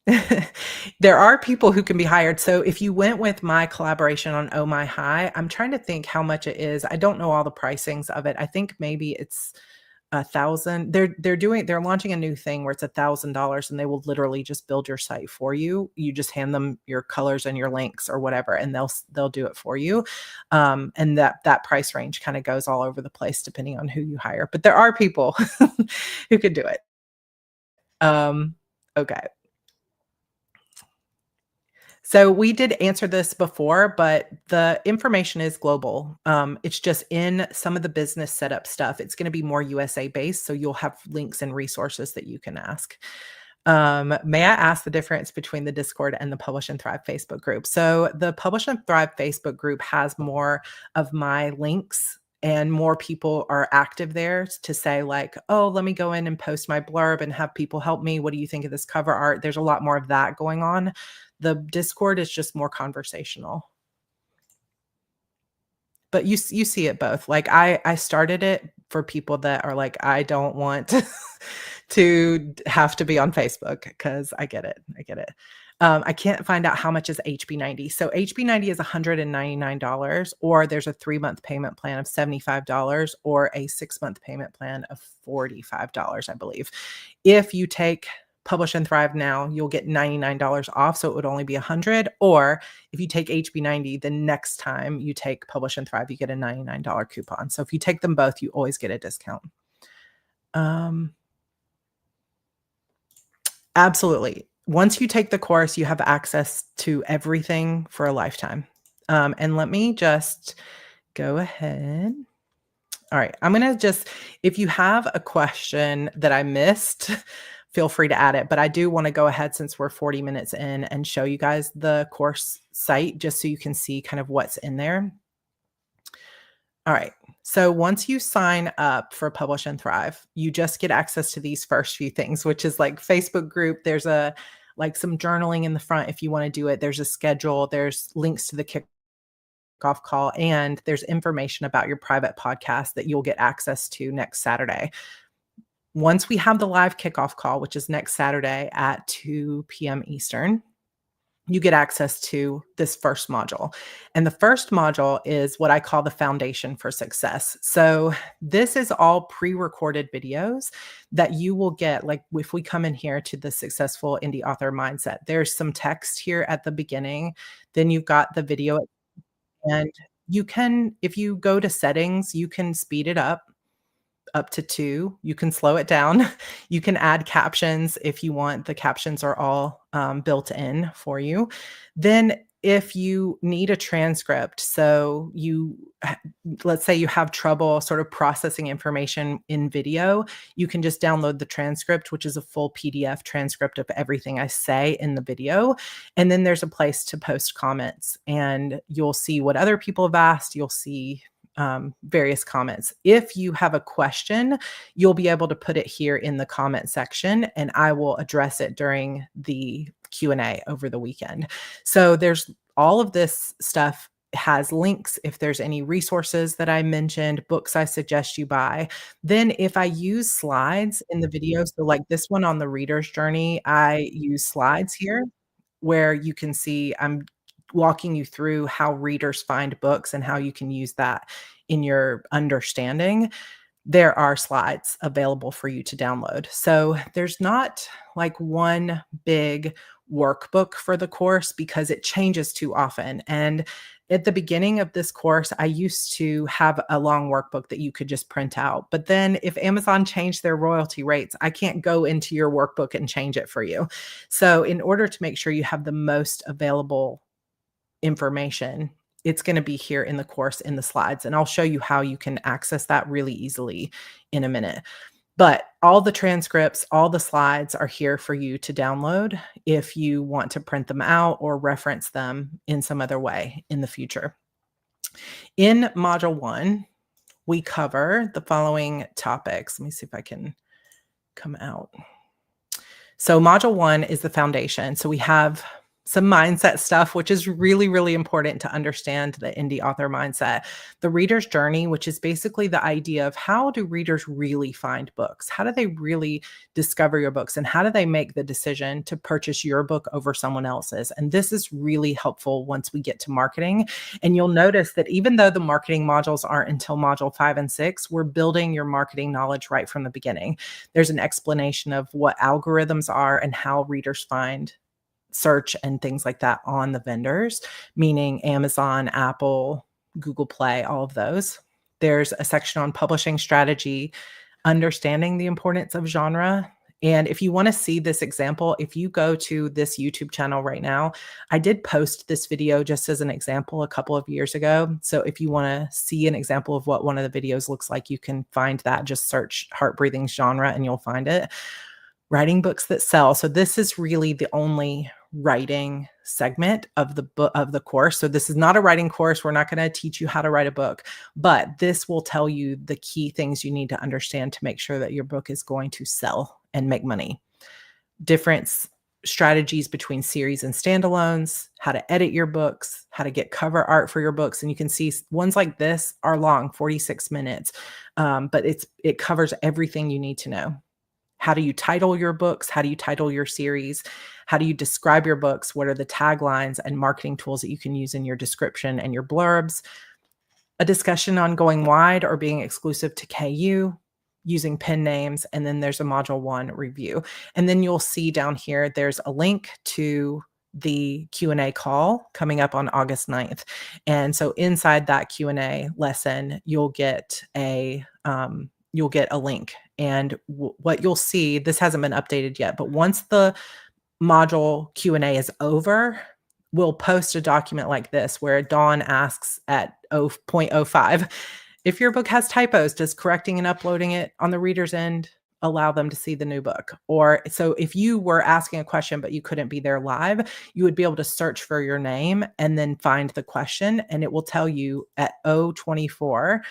A: Okay. There are people who can be hired. So if you went with my collaboration on Oh My High, I'm trying to think how much it is. I don't know all the pricings of it. I think maybe it's 1,000. They're launching a new thing where it's $1,000 and they will literally just build your site for you. You just hand them your colors and your links or whatever, and they'll do it for you. And that price range kind of goes all over the place depending on who you hire. But there are people who could do it. Okay. So we did answer this before, but the information is global. It's just in some of the business setup stuff. It's going to be more USA based, so you'll have links and resources that you can ask. May I ask the difference between the Discord and the Publish and Thrive Facebook group? So the Publish and Thrive Facebook group has more of my links and more people are active there to say like, oh, let me go in and post my blurb and have people help me. What do you think of this cover art? There's a lot more of that going on. The Discord is just more conversational. But you see it both. Like I started it for people that are like, I don't want to have to be on Facebook because I get it. I get it. I can't find out how much is HB90. So HB90 is $199, or there's a 3-month payment plan of $75, or a 6-month payment plan of $45, I believe. If you take Publish and Thrive now, you'll get $99 off, so it would only be $100. Or if you take HB90, the next time you take Publish and Thrive, you get a $99 coupon. So if you take them both, you always get a discount. Absolutely. Once you take the course, you have access to everything for a lifetime. And let me just go ahead. All right. I'm going to just, if you have a question that I missed, feel free to add it. But I do want to go ahead, since we're 40 minutes in, and show you guys the course site just so you can see kind of what's in there. All right. So once you sign up for Publish and Thrive, you just get access to these first few things, which is like Facebook group. There's like some journaling in the front if you want to do it. There's a schedule. There's links to the kickoff call, and there's information about your private podcast that you'll get access to next Saturday. Once we have the live kickoff call, which is next Saturday at 2 p.m. Eastern, you get access to this first module. And the first module is what I call the foundation for success. So this is all pre-recorded videos that you will get. Like if we come in here to the successful indie author mindset, there's some text here at the beginning. Then you've got the video, and you can, if you go to settings, you can speed it up to 2. You can slow it down. You can add captions if you want. The captions are all built in for you. Then if you need a transcript, so let's say you have trouble sort of processing information in video, you can just download the transcript, which is a full PDF transcript of everything I say in the video. And then there's a place to post comments, and you'll see what other people have asked. You'll see various comments. If you have a question, you'll be able to put it here in the comment section, and I will address it during the Q&A over the weekend. So there's all of this stuff has links if there's any resources that I mentioned, books I suggest you buy. Then if I use slides in the video, so like this one on the reader's journey, I use slides here where you can see I'm walking you through how readers find books and how you can use that in your understanding. There are slides available for you to download. So there's not like one big workbook for the course because it changes too often. And at the beginning of this course, I used to have a long workbook that you could just print out. But then if Amazon changed their royalty rates, I can't go into your workbook and change it for you. So in order to make sure you have the most available information, it's going to be here in the course in the slides, and I'll show you how you can access that really easily in a minute. But all the transcripts, all the slides are here for you to download if you want to print them out or reference them in some other way in the future. In module 1, we cover the following topics. Let me see if I can come out. So module 1 is the foundation. So we have some mindset stuff, which is really, really important to understand the indie author mindset. The reader's journey, which is basically the idea of how do readers really find books? How do they really discover your books? And how do they make the decision to purchase your book over someone else's? And this is really helpful once we get to marketing. And you'll notice that even though the marketing modules aren't until module 5 and 6, we're building your marketing knowledge right from the beginning. There's an explanation of what algorithms are and how readers find search and things like that on the vendors, meaning Amazon, Apple, Google Play, all of those. There's a section on publishing strategy, understanding the importance of genre. And if you want to see this example, if you go to this YouTube channel right now, I did post this video just as an example a couple of years ago. So if you want to see an example of what one of the videos looks like, you can find that. Just search Heart Breathing Genre and you'll find it. Writing books that sell. So this is really the only writing segment of the course. So this is not a writing course. We're not going to teach you how to write a book, but this will tell you the key things you need to understand to make sure that your book is going to sell and make money. Different strategies between series and standalones, how to edit your books, how to get cover art for your books. And you can see ones like this are long, 46 minutes, but it covers everything you need to know. How do you title your books? How do you title your series? How do you describe your books? What are the taglines and marketing tools that you can use in your description and your blurbs? A discussion on going wide or being exclusive to KU, using pen names, and then there's a module 1 review. And then you'll see down here, there's a link to the Q&A call coming up on August 9th. And so inside that Q&A lesson, you'll get a link. And what you'll see, this hasn't been updated yet, but once the module Q&A is over, we'll post a document like this where Dawn asks at 0.05, if your book has typos, does correcting and uploading it on the reader's end allow them to see the new book? Or so if you were asking a question, but you couldn't be there live, you would be able to search for your name and then find the question, and it will tell you at 024,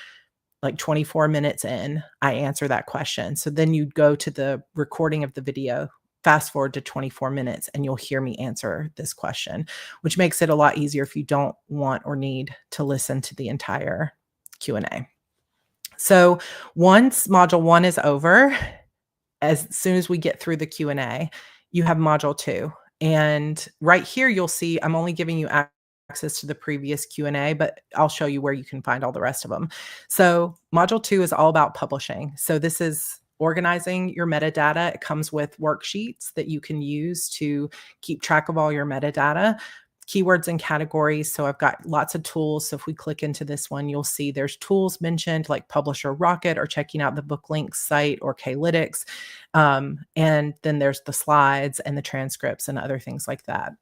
A: like 24 minutes in, I answer that question. So then you go to the recording of the video, fast forward to 24 minutes, and you'll hear me answer this question, which makes it a lot easier if you don't want or need to listen to the entire Q&A. So once module 1 is over, as soon as we get through the Q&A, you have module 2. And right here, you'll see I'm only giving you access to the previous Q&A, but I'll show you where you can find all the rest of them. So module 2 is all about publishing. So this is organizing your metadata. It comes with worksheets that you can use to keep track of all your metadata, keywords and categories. So I've got lots of tools. So if we click into this one, you'll see there's tools mentioned like Publisher Rocket or checking out the Booklinks site or Klytics. And then there's the slides and the transcripts and other things like that.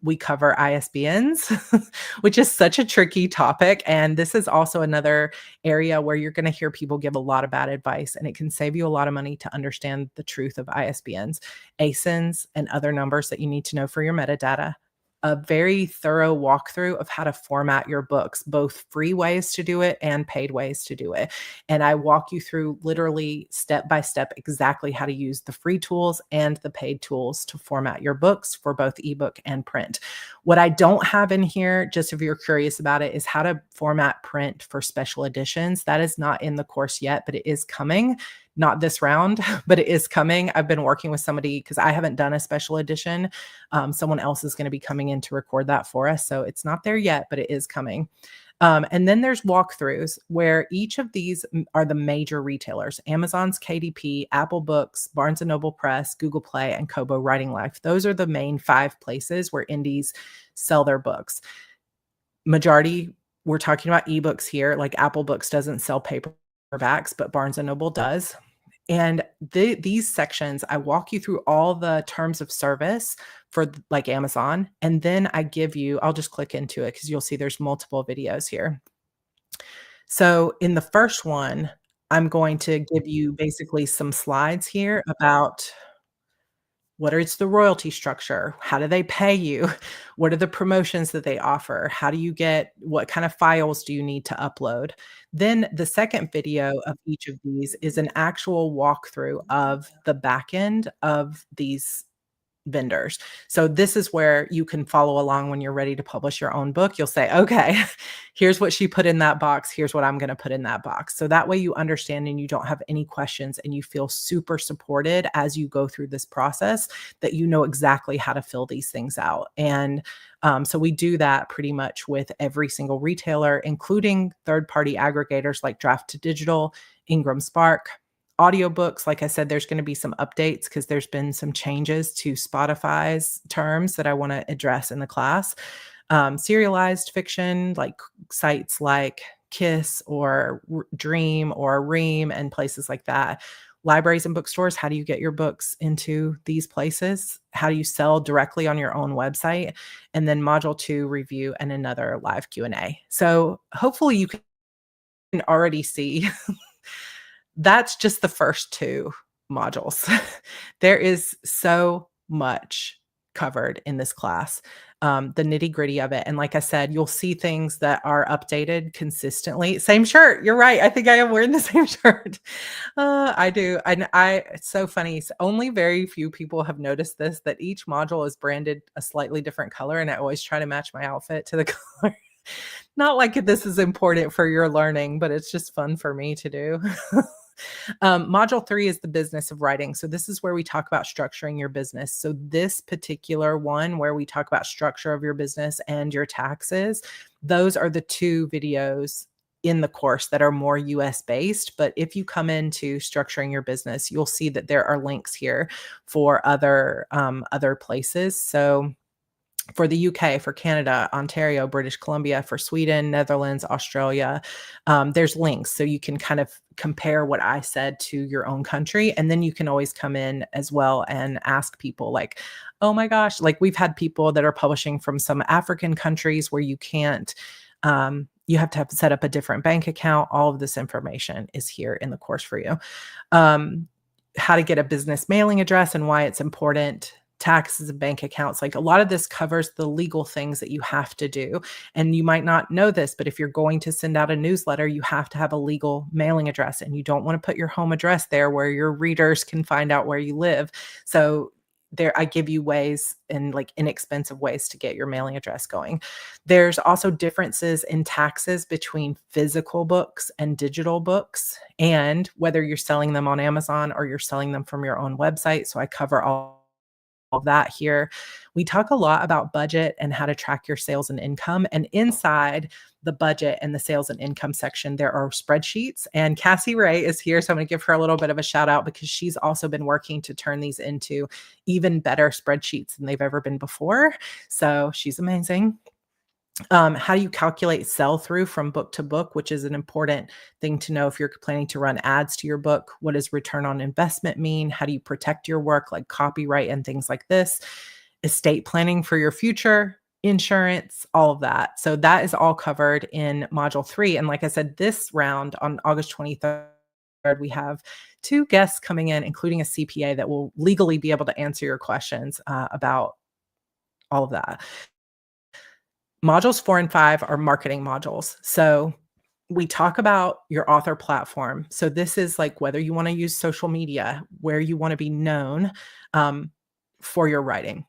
A: We cover ISBNs, which is such a tricky topic. And this is also another area where you're going to hear people give a lot of bad advice, and it can save you a lot of money to understand the truth of ISBNs, ASINs, and other numbers that you need to know for your metadata. A very thorough walkthrough of how to format your books, both free ways to do it and paid ways to do it. And I walk you through literally step by step exactly how to use the free tools and the paid tools to format your books for both ebook and print. What I don't have in here, just if you're curious about it, is how to format print for special editions. That is not in the course yet, but it is coming. Not this round, but it is coming. I've been working with somebody because I haven't done a special edition. Someone else is going to be coming in to record that for us. So it's not there yet, but it is coming. And then there's walkthroughs where each of these are the major retailers: Amazon's KDP, Apple Books, Barnes& Noble Press, Google Play, and Kobo Writing Life. Those are the main 5 places where indies sell their books. Majority, we're talking about ebooks here. Like Apple Books doesn't sell paperbacks, but Barnes& Noble does. And these sections, I walk you through all the terms of service for like Amazon. And then I give you, I'll just click into it because you'll see there's multiple videos here. So in the first one, I'm going to give you basically some slides here about what is the royalty structure? How do they pay you? What are the promotions that they offer? How do you get, what kind of files do you need to upload? Then the second video of each of these is an actual walkthrough of the back end of these vendors. So this is where you can follow along when you're ready to publish your own book. You'll say, okay, here's what she put in that box. Here's what I'm going to put in that box. So that way you understand and you don't have any questions and you feel super supported as you go through this process, that you know exactly how to fill these things out. And so we do that pretty much with every single retailer, including third-party aggregators like Draft to Digital, Ingram Spark. Audiobooks, like I said, there's going to be some updates because there's been some changes to Spotify's terms that I want to address in the class. Serialized fiction, like sites like Kiss or Dream or Ream and places like that. Libraries and bookstores, how do you get your books into these places? How do you sell directly on your own website? And then module 2 review and another live Q&A. So hopefully you can already see that's just the first 2 modules. There is so much covered in this class, the nitty-gritty of it. And like I said, you'll see things that are updated consistently. Same shirt. You're right. I think I am wearing the same shirt. I do. And it's so funny. Only very few people have noticed this, that each module is branded a slightly different color. And I always try to match my outfit to the color. Not like this is important for your learning, but it's just fun for me to do. Module 3 is the business of writing. So this is where we talk about structuring your business. So this particular one where we talk about structure of your business and your taxes, those are the 2 videos in the course that are more US based. But if you come into structuring your business, you'll see that there are links here for other places. So for the UK, for Canada, Ontario, British Columbia, for Sweden, Netherlands, Australia, there's links. So you can kind of compare what I said to your own country. And then you can always come in as well and ask people like, oh my gosh, like we've had people that are publishing from some African countries where you can't, you have to set up a different bank account. All of this information is here in the course for you. How to get a business mailing address and why it's important. Taxes and bank accounts. Like a lot of this covers the legal things that you have to do. And you might not know this, but if you're going to send out a newsletter, you have to have a legal mailing address, and you don't want to put your home address there where your readers can find out where you live. So there, I give you ways and like inexpensive ways to get your mailing address going. There's also differences in taxes between physical books and digital books, and whether you're selling them on Amazon or you're selling them from your own website. So I cover all of that here. We talk a lot about budget and how to track your sales and income. And inside the budget and the sales and income section, there are spreadsheets. And Cassie Ray is here. So I'm going to give her a little bit of a shout out because she's also been working to turn these into even better spreadsheets than they've ever been before. So she's amazing. How do you calculate sell through from book to book, which is an important thing to know if you're planning to run ads to your book? What does return on investment mean? How do you protect your work, like copyright and things like this? Estate planning for your future, insurance, all of that. So that is all covered in module 3. And like I said, this round on August 23rd, we have 2 guests coming in, including a CPA that will legally be able to answer your questions about all of that. Modules 4 and 5 are marketing modules. So we talk about your author platform. So this is like whether you want to use social media, where you want to be known for your writing,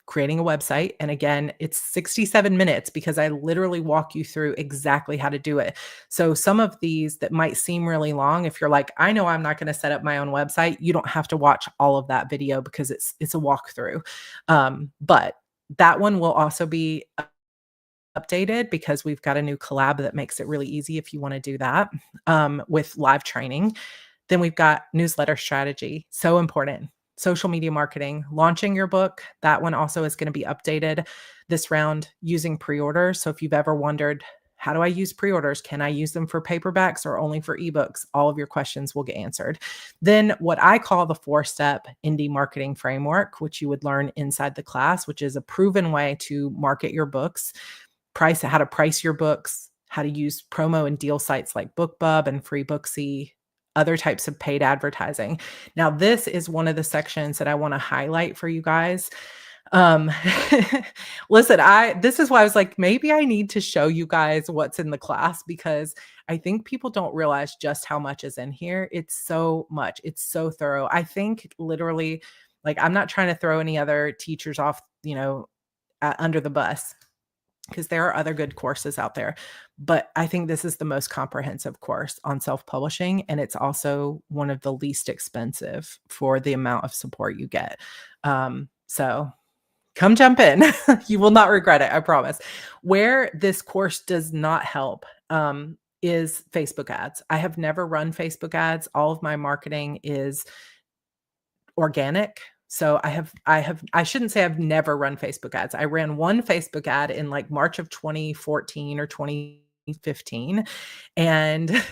A: creating a website. And again, it's 67 minutes because I literally walk you through exactly how to do it. So some of these that might seem really long, if you're like, I know I'm not going to set up my own website, you don't have to watch all of that video because it's a walkthrough. But that one will also be updated because we've got a new collab that makes it really easy if you want to do that with live training. Then we've got newsletter strategy. So important. Social media marketing, launching your book. That one also is going to be updated this round using pre-orders. So if you've ever wondered, how do I use pre-orders? Can I use them for paperbacks or only for ebooks? All of your questions will get answered. Then what I call the 4-step indie marketing framework, which you would learn inside the class, which is a proven way to market your books, how to price your books, how to use promo and deal sites like BookBub and FreeBooksy, other types of paid advertising. Now, this is one of the sections that I want to highlight for you guys. Listen, this is why I was like, maybe I need to show you guys what's in the class because I think people don't realize just how much is in here. It's so much. It's so thorough. I think literally, like, I'm not trying to throw any other teachers off, under the bus, because there are other good courses out there. But I think this is the most comprehensive course on self-publishing, and it's also one of the least expensive for the amount of support you get. So come jump in. You will not regret it, I promise. Where this course does not help is Facebook ads. I have never run Facebook ads. All of my marketing is organic. So I shouldn't say I've never run Facebook ads. I ran one Facebook ad in like March of 2014 or 2015. And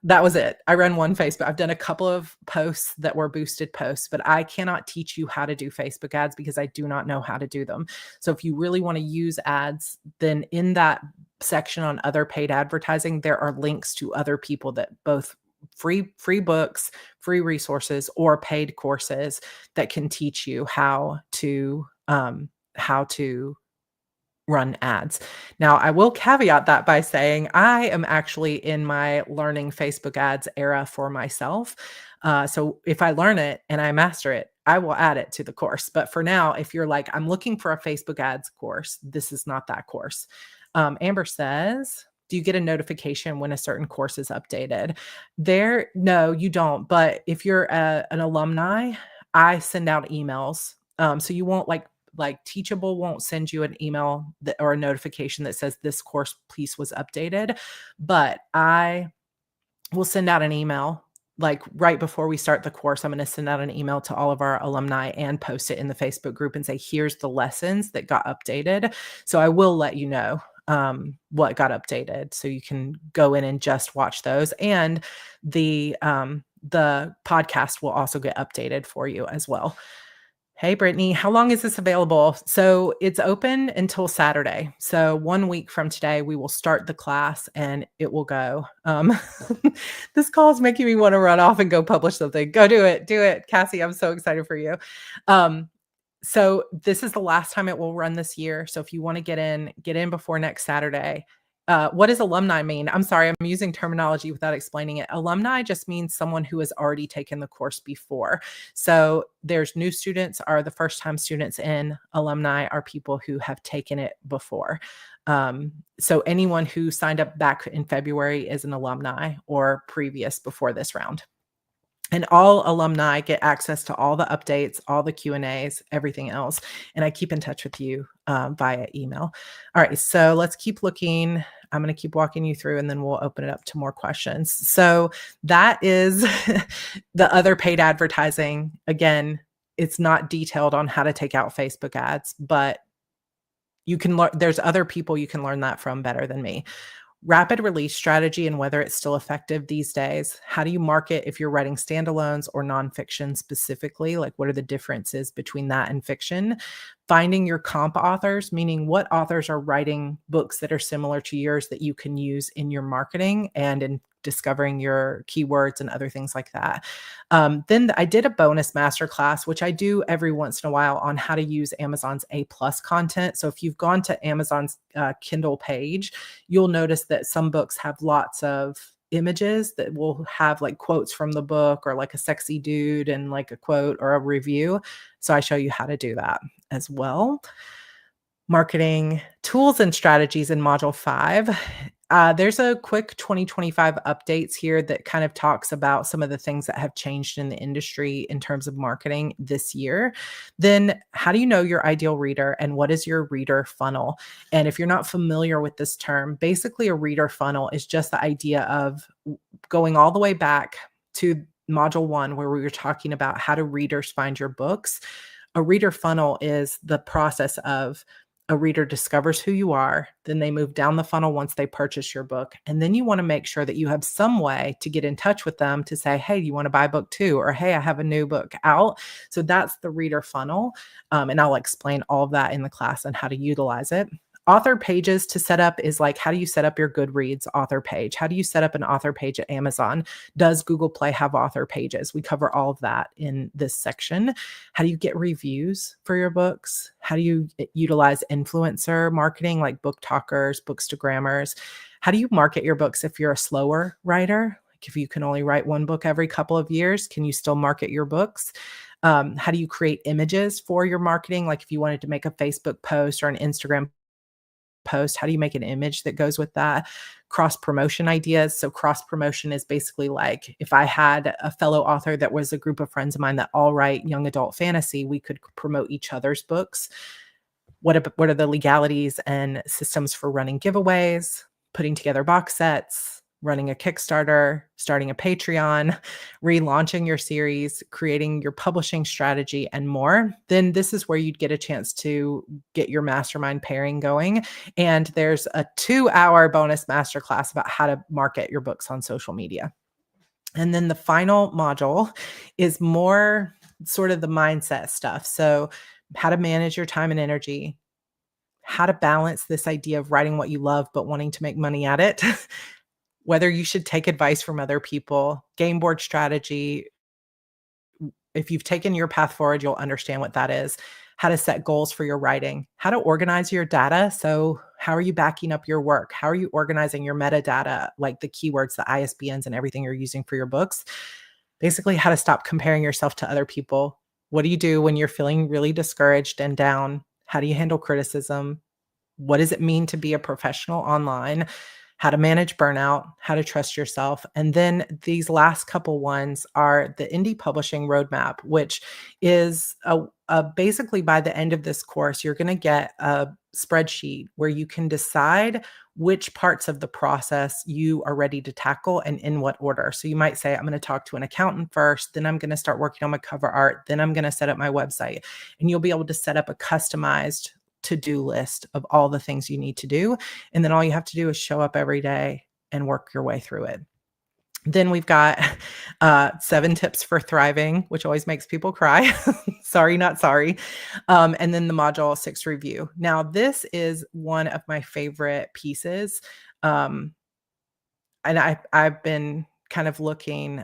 A: that was it. I ran one Facebook. I've done a couple of posts that were boosted posts, but I cannot teach you how to do Facebook ads because I do not know how to do them. So if you really want to use ads, then in that section on other paid advertising, there are links to other people that both free books, free resources, or paid courses that can teach you how to run ads. Now, I will caveat that by saying I am actually in my learning Facebook ads era for myself. So if I learn it and I master it, I will add it to the course. But for now, if you're like, I'm looking for a Facebook ads course, this is not that course. Amber says, do you get a notification when a certain course is updated? No, you don't. But if you're an alumni, I send out emails. So you won't like Teachable won't send you an email or a notification that says this course piece was updated, but I will send out an email like right before we start the course. I'm going to send out an email to all of our alumni and post it in the Facebook group and say, here's the lessons that got updated. So I will let you know what got updated so you can go in and just watch those. And the podcast will also get updated for you as well. Hey, Brittany, how long is this available? So it's open until Saturday. So 1 week from today, we will start the class and it will go. This call is making me want to run off and go publish something. Go do it. Do it. Cassie, I'm so excited for you. So this is the last time it will run this year. So if you want to get in before next Saturday. What does alumni mean? I'm sorry, I'm using terminology without explaining it. Alumni just means someone who has already taken the course before. So there's new students are the first time students in. Alumni are people who have taken it before. So anyone who signed up back in February is an alumni or previous before this round. And all alumni get access to all the updates, all the Q&As, everything else. And I keep in touch with you via email. All right, so let's keep looking. I'm going to keep walking you through and then we'll open it up to more questions. So that is the other paid advertising. Again, it's not detailed on how to take out Facebook ads, but you can learn, there's other people you can learn that from better than me. Rapid release strategy and whether it's still effective these days. How do you market if you're writing standalones or nonfiction specifically? Like, what are the differences between that and fiction? Finding your comp authors, meaning what authors are writing books that are similar to yours that you can use in your marketing and in discovering your keywords and other things like that. Then I did a bonus masterclass, which I do every once in a while, on how to use Amazon's A+ content. So if you've gone to Amazon's Kindle page, you'll notice that some books have lots of images that will have like quotes from the book, or like a sexy dude and like a quote or a review. So I show you how to do that as well. Marketing tools and strategies in module 5. There's a quick 2025 updates here that kind of talks about some of the things that have changed in the industry in terms of marketing this year. Then how do you know your ideal reader, and what is your reader funnel? And if you're not familiar with this term, basically a reader funnel is just the idea of going all the way back to module 1, where we were talking about how do readers find your books. A reader funnel is the process of a reader discovers who you are, then they move down the funnel once they purchase your book. And then you want to make sure that you have some way to get in touch with them to say, hey, you want to buy book 2? Or, hey, I have a new book out. So that's the reader funnel. And I'll explain all of that in the class on how to utilize it. Author pages to set up is like, how do you set up your Goodreads author page? How do you set up an author page at Amazon? Does Google Play have author pages? We cover all of that in this section. How do you get reviews for your books? How do you utilize influencer marketing like book talkers, bookstagrammers? How do you market your books if you're a slower writer? Like, if you can only write one book every couple of years, can you still market your books? How do you create images for your marketing? Like, if you wanted to make a Facebook post or an Instagram post, how do you make an image that goes with that? Cross promotion ideas. So cross promotion is basically like, if I had a fellow author that was a group of friends of mine that all write young adult fantasy, we could promote each other's books. What are the legalities and systems for running giveaways, putting together box sets, running a Kickstarter, starting a Patreon, relaunching your series, creating your publishing strategy, and more? Then this is where you'd get a chance to get your mastermind pairing going. And there's a 2-hour bonus masterclass about how to market your books on social media. And then the final module is more sort of the mindset stuff. So how to manage your time and energy, how to balance this idea of writing what you love but wanting to make money at it, whether you should take advice from other people, game board strategy. If you've taken your path forward, you'll understand what that is. How to set goals for your writing, how to organize your data. So how are you backing up your work? How are you organizing your metadata, like the keywords, the ISBNs, and everything you're using for your books? Basically, how to stop comparing yourself to other people. What do you do when you're feeling really discouraged and down? How do you handle criticism? What does it mean to be a professional online? How to manage burnout, how to trust yourself. And then these last couple ones are the indie publishing roadmap, which is basically by the end of this course, you're going to get a spreadsheet where you can decide which parts of the process you are ready to tackle and in what order. So you might say, I'm going to talk to an accountant first, then I'm going to start working on my cover art, then I'm going to set up my website. And you'll be able to set up a customized to-do list of all the things you need to do. And then all you have to do is show up every day and work your way through it. Then we've got 7 tips for thriving, which always makes people cry. Sorry, not sorry. And then the module 6 review. Now, this is one of my favorite pieces. And I've been kind of looking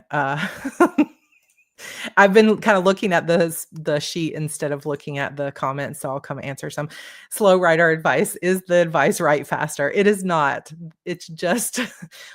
A: I've been kind of looking at the sheet instead of looking at the comments, so I'll come answer some. Slow writer advice. Is the advice write faster? It is not. It's just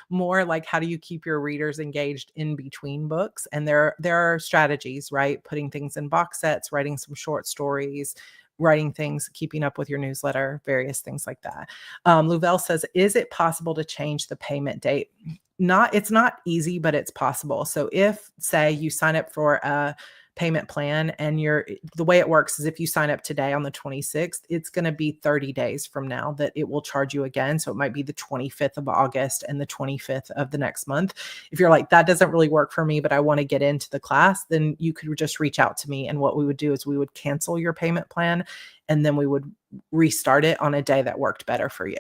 A: more like, how do you keep your readers engaged in between books? And there are strategies, right? Putting things in box sets, writing some short stories, writing things, keeping up with your newsletter, various things like that. Louvel says, is it possible to change the payment date? It's not easy, but it's possible. So if, say, you sign up for a payment plan and the way it works is if you sign up today on the 26th, it's going to be 30 days from now that it will charge you again. So it might be the 25th of August and the 25th of the next month. If you're like, that doesn't really work for me, but I want to get into the class, then you could just reach out to me. And what we would do is we would cancel your payment plan and then we would restart it on a day that worked better for you.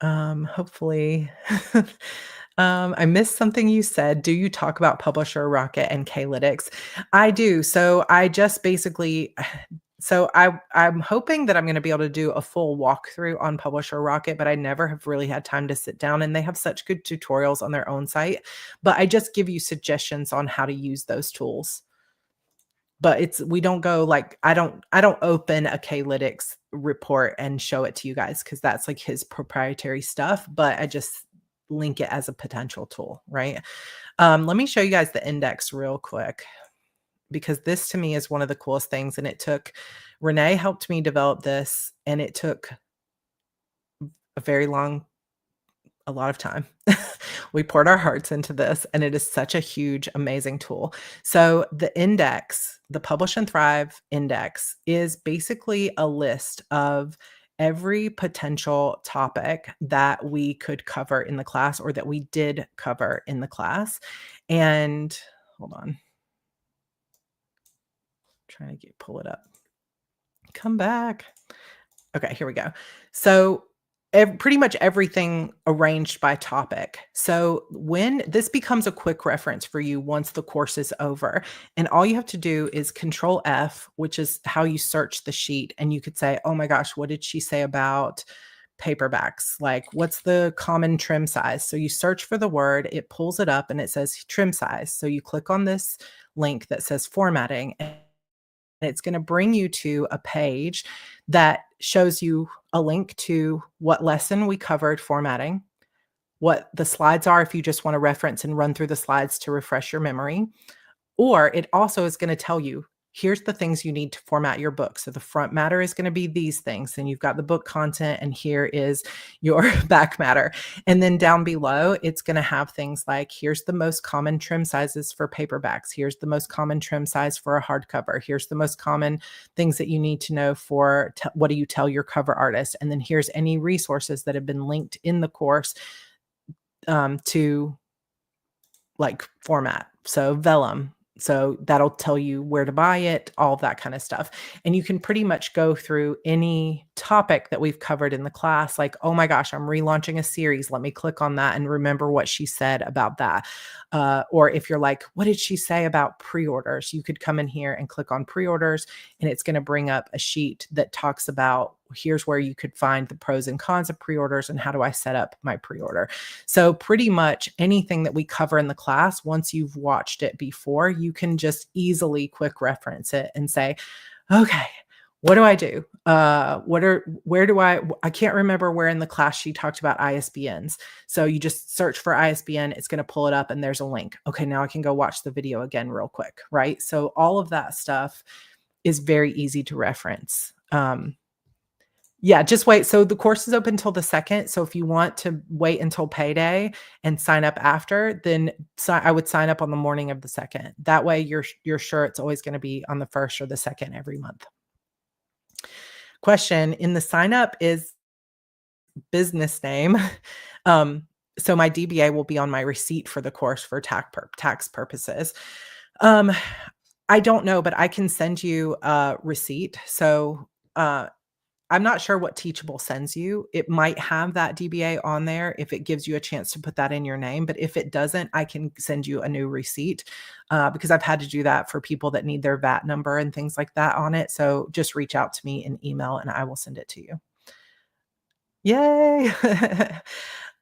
A: Hopefully, I missed something you said. Do you talk about Publisher Rocket and Klytics? I do. So I just basically, I'm hoping that I'm going to be able to do a full walkthrough on Publisher Rocket, but I never have really had time to sit down, and they have such good tutorials on their own site. But I just give you suggestions on how to use those tools. But we don't go like, I don't open a Klytics report and show it to you guys because that's like his proprietary stuff, but I just link it as a potential tool, right? Let me show you guys the index real quick because this to me is one of the coolest things. And Renee helped me develop this, and it took a lot of time. We poured our hearts into this, and it is such a huge, amazing tool. So the index, the Publish and Thrive index, is basically a list of every potential topic that we could cover in the class or that we did cover in the class. And hold on. Trying to pull it up. Come back. Okay, here we go. So pretty much everything arranged by topic. So when this becomes a quick reference for you once the course is over, and all you have to do is Control F, which is how you search the sheet. And you could say, oh my gosh, what did she say about paperbacks? Like, what's the common trim size? So you search for the word, it pulls it up and it says trim size. So you click on this link that says formatting, and it's going to bring you to a page that shows you a link to what lesson we covered formatting, what the slides are if you just want to reference and run through the slides to refresh your memory. Or it also is going to tell you, here's the things you need to format your book. So the front matter is going to be these things. And you've got the book content, and here is your back matter. And then down below, it's going to have things like, here's the most common trim sizes for paperbacks. Here's the most common trim size for a hardcover. Here's the most common things that you need to know for what do you tell your cover artist. And then here's any resources that have been linked in the course to like format. So vellum. So that'll tell you where to buy it, all that kind of stuff. And you can pretty much go through any topic that we've covered in the class, like, oh my gosh, I'm relaunching a series. Let me click on that and remember what she said about that. Or if you're like, what did she say about pre-orders? You could come in here and click on pre-orders, and it's going to bring up a sheet that talks about, here's where you could find the pros and cons of pre-orders and how do I set up my pre-order. So pretty much anything that we cover in the class, once you've watched it before, you can just easily quick reference it and say, okay, what do I do? I can't remember where in the class she talked about ISBNs. So you just search for ISBN, it's going to pull it up and there's a link. Okay, now I can go watch the video again real quick, right? So all of that stuff is very easy to reference. Yeah, just wait. So the course is open until the 2nd. So if you want to wait until payday and sign up after, then I would sign up on the morning of the 2nd. That way you're sure it's always going to be on the 1st or the 2nd every month. Question, in the sign up is business name. So my DBA will be on my receipt for the course for tax purposes. I don't know, but I can send you a receipt. So I'm not sure what Teachable sends you. It might have that DBA on there if it gives you a chance to put that in your name. But if it doesn't, I can send you a new receipt because I've had to do that for people that need their VAT number and things like that on it. So just reach out to me in email and I will send it to you. Yay.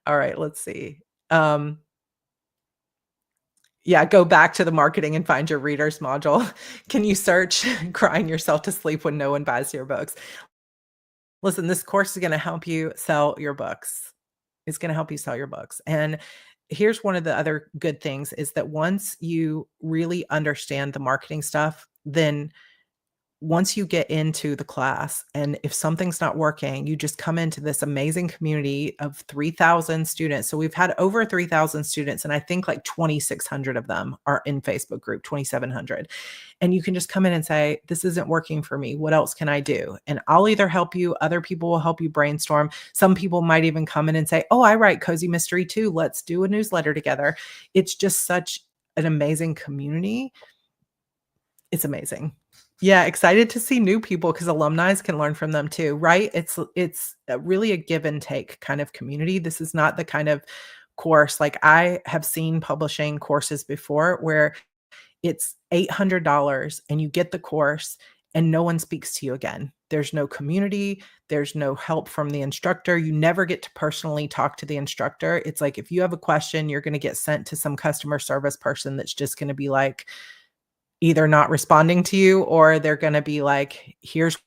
A: All right, let's see. Yeah, go back to the marketing and find your readers module. Can you search crying yourself to sleep when no one buys your books? Listen, this course is going to help you sell your books. It's going to help you sell your books. And here's one of the other good things is that once you really understand the marketing stuff, then once you get into the class and if something's not working, you just come into this amazing community of 3,000 students. So we've had over 3,000 students, and I think like 2,600 of them are in Facebook group, 2,700. And you can just come in and say, this isn't working for me. What else can I do? And I'll either help you, other people will help you brainstorm. Some people might even come in and say, oh, I write Cozy Mystery too. Let's do a newsletter together. It's just such an amazing community. It's amazing. Yeah, excited to see new people because alumni can learn from them too, right? It's really a give and take kind of community. This is not the kind of course like I have seen publishing courses before where it's $800 and you get the course and no one speaks to you again. There's no community, there's no help from the instructor. You never get to personally talk to the instructor. It's like if you have a question, you're going to get sent to some customer service person that's just going to be like, either not responding to you or they're going to be like, here's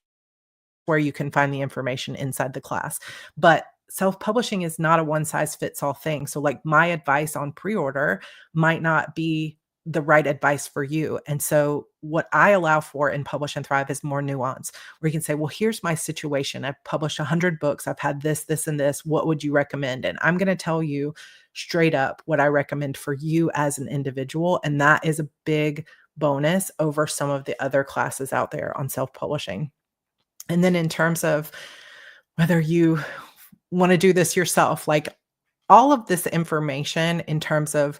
A: where you can find the information inside the class. But self-publishing is not a one size fits all thing. So like my advice on pre-order might not be the right advice for you. And so what I allow for in Publish and Thrive is more nuance, where you can say, well, here's my situation. I've published 100 books. I've had this, this, and this. What would you recommend? And I'm going to tell you straight up what I recommend for you as an individual. And that is a big bonus over some of the other classes out there on self-publishing. And then in terms of whether you want to do this yourself, like all of this information in terms of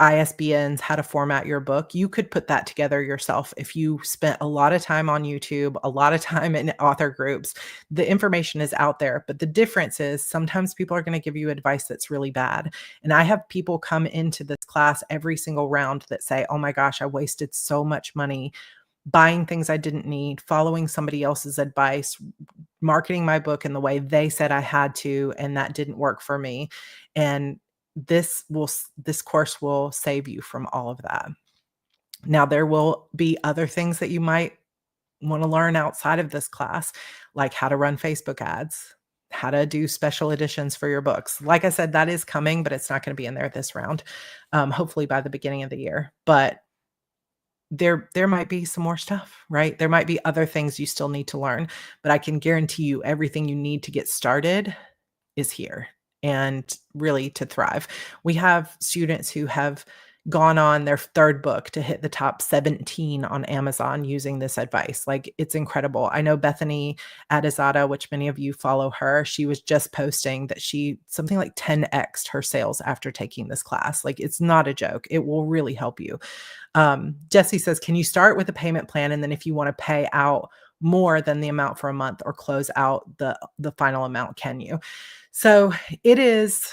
A: ISBNs, how to format your book, you could put that together yourself if you spent a lot of time on YouTube, a lot of time in author groups. The information is out there, but the difference is sometimes people are going to give you advice that's really bad. And I have people come into this class every single round that say, oh my gosh, I wasted so much money buying things I didn't need, following somebody else's advice, marketing my book in the way they said I had to, and that didn't work for me. And this course will save you from all of that. Now, there will be other things that you might want to learn outside of this class, like how to run Facebook ads, how to do special editions for your books. Like I said, that is coming, but it's not going to be in there this round, hopefully by the beginning of the year. But there might be some more stuff, right? There might be other things you still need to learn, but I can guarantee you everything you need to get started is here and really to thrive. We have students who have gone on their third book to hit the top 17 on Amazon using this advice. Like it's incredible. I know Bethany Adizada, which many of you follow her, she was just posting that she something like 10x'd her sales after taking this class. Like it's not a joke. It will really help you. Jesse says, can you start with a payment plan? And then if you want to pay out more than the amount for a month or close out the final amount, can you? So it is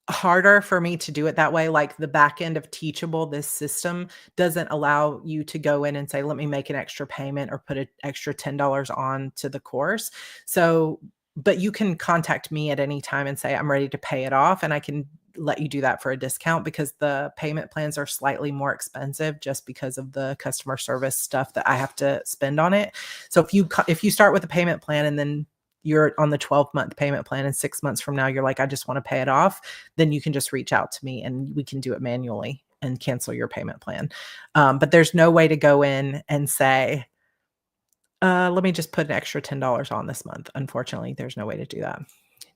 A: harder for me to do it that way. Like the back end of Teachable, this system doesn't allow you to go in and say, let me make an extra payment or put an extra $10 on to the course. So, but you can contact me at any time and say, I'm ready to pay it off. And I can let you do that for a discount because the payment plans are slightly more expensive just because of the customer service stuff that I have to spend on it. So if you start with a payment plan and then you're on the 12-month payment plan and 6 months from now, you're like, I just want to pay it off, then you can just reach out to me and we can do it manually and cancel your payment plan. But there's no way to go in and say, let me just put an extra $10 on this month. Unfortunately, there's no way to do that.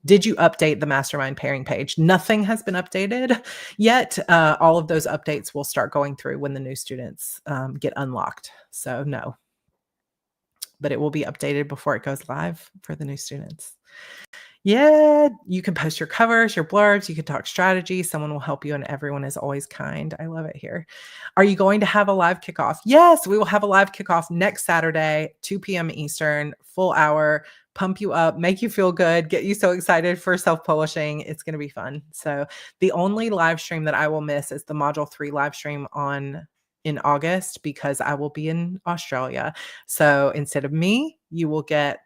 A: Did you update the Mastermind pairing page? Nothing has been updated yet. All of those updates will start going through when the new students get unlocked. So no, but it will be updated before it goes live for the new students. Yeah, you can post your covers, your blurbs, you can talk strategy. Someone will help you and everyone is always kind. I love it here. Are you going to have a live kickoff? Yes, we will have a live kickoff next Saturday, 2 p.m. Eastern, full hour, pump you up, make you feel good, get you so excited for self-publishing. It's going to be fun. So the only live stream that I will miss is the Module 3 live stream in August because I will be in Australia. So instead of me, you will get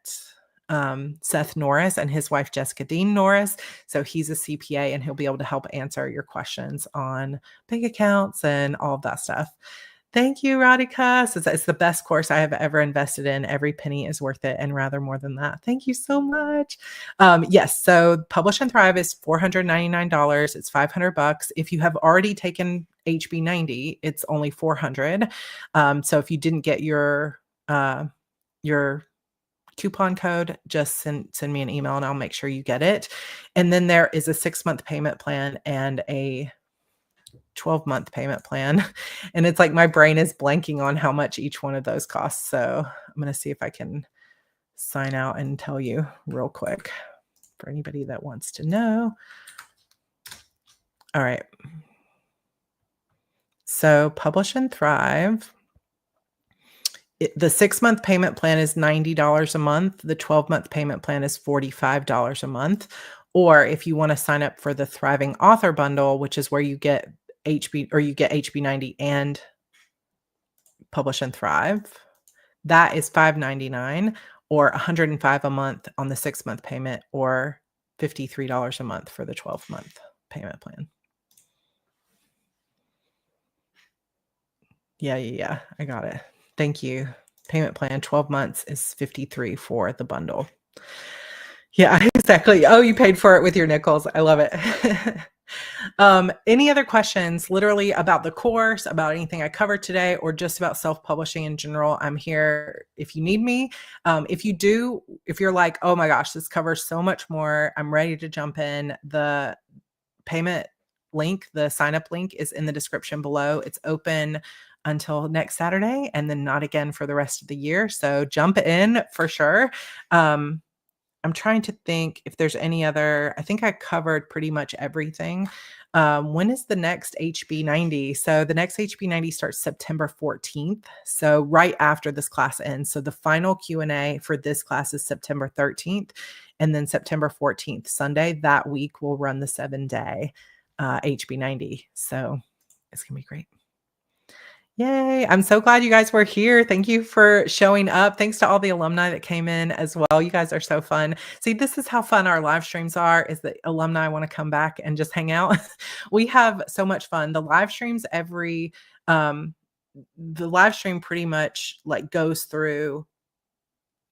A: Seth Norris and his wife, Jessica Dean Norris. So he's a CPA and he'll be able to help answer your questions on bank accounts and all of that stuff. Thank you, Radhika. It's the best course I have ever invested in. Every penny is worth it and rather more than that. Thank you so much. Yes, so Publish and Thrive is $499. It's 500 bucks. If you have already taken HB90, it's only 400. So if you didn't get your coupon code, just send me an email and I'll make sure you get it. And then there is a 6-month payment plan and a 12-month payment plan. And it's like my brain is blanking on how much each one of those costs. So I'm going to see if I can sign out and tell you real quick for anybody that wants to know. All right. So Publish and Thrive. The 6-month payment plan is $90 a month. The 12-month payment plan is $45 a month. Or if you want to sign up for the Thriving Author Bundle, which is where you get HB90 and Publish and Thrive, that is $599 or $105 a month on the 6-month payment, or $53 a month for the 12-month payment plan. Yeah. I got it. Thank you. Payment plan 12 months is $53 for the bundle. Yeah, exactly. Oh, you paid for it with your nickels. I love it. Any other questions literally about the course, about anything I covered today, or just about self-publishing in general? I'm here if you need me. If you're like, oh my gosh, this covers so much more, I'm ready to jump in. The payment link, the sign up link is in the description below. It's open until next Saturday and then not again for the rest of the year. So jump in for sure. I'm trying to think if there's any other. I think I covered pretty much everything. When is the next HB90? So the next HB90 starts September 14th. So right after this class ends. So the final Q&A for this class is September 13th. And then September 14th, Sunday, that week, we'll run the 7-day HB90. So it's going to be great. Yay. I'm so glad you guys were here. Thank you for showing up. Thanks to all the alumni that came in as well. You guys are so fun. See, this is how fun our live streams are, is that alumni want to come back and just hang out. We have so much fun. The live streams the live stream pretty much like goes through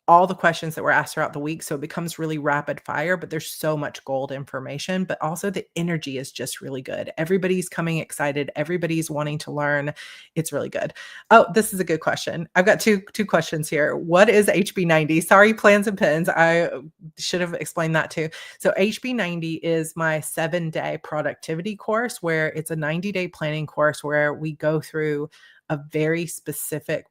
A: all the questions that were asked throughout the week. So it becomes really rapid fire, but there's so much gold information, but also the energy is just really good. Everybody's coming excited. Everybody's wanting to learn. It's really good. Oh, this is a good question. I've got two questions here. What is HB90? Sorry, plans and pins. I should have explained that too. So HB90 is my 7-day productivity course, where it's a 90-day planning course where we go through a very specific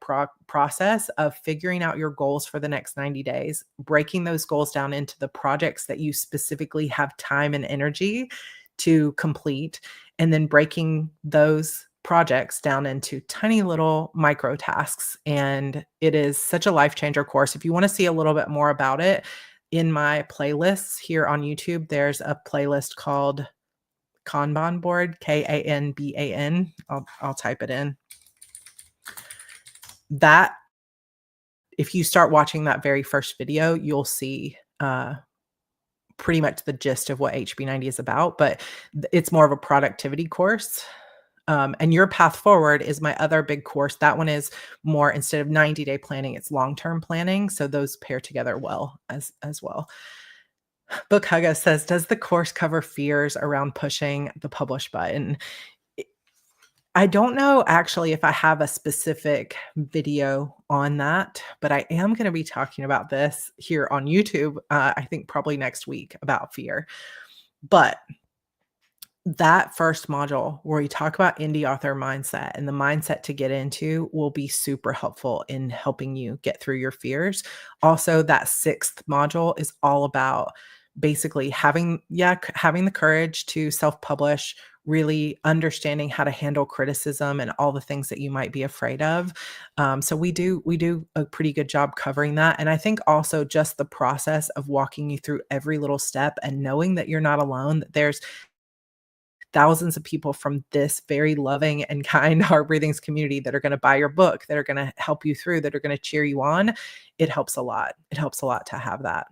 A: process of figuring out your goals for the next 90 days, breaking those goals down into the projects that you specifically have time and energy to complete, and then breaking those projects down into tiny little micro tasks. And it is such a life changer course. If you want to see a little bit more about it, in my playlists here on YouTube, there's a playlist called Kanban board, Kanban. I'll type it in. That, if you start watching that very first video, you'll see pretty much the gist of what HB90 is about, but it's more of a productivity course. And Your Path Forward is my other big course. That one is more, instead of 90-day planning, it's long-term planning. So those pair together well as well. Book Hugga says, does the course cover fears around pushing the publish button? I don't know actually if I have a specific video on that, but I am going to be talking about this here on YouTube, I think probably next week, about fear. But that first module where we talk about indie author mindset and the mindset to get into will be super helpful in helping you get through your fears. Also, that 6th module is all about basically having the courage to self-publish, really understanding how to handle criticism and all the things that you might be afraid of. So we do a pretty good job covering that. And I think also just the process of walking you through every little step and knowing that you're not alone, that there's thousands of people from this very loving and kind Heart Breathings community that are going to buy your book, that are going to help you through, that are going to cheer you on. It helps a lot. It helps a lot to have that.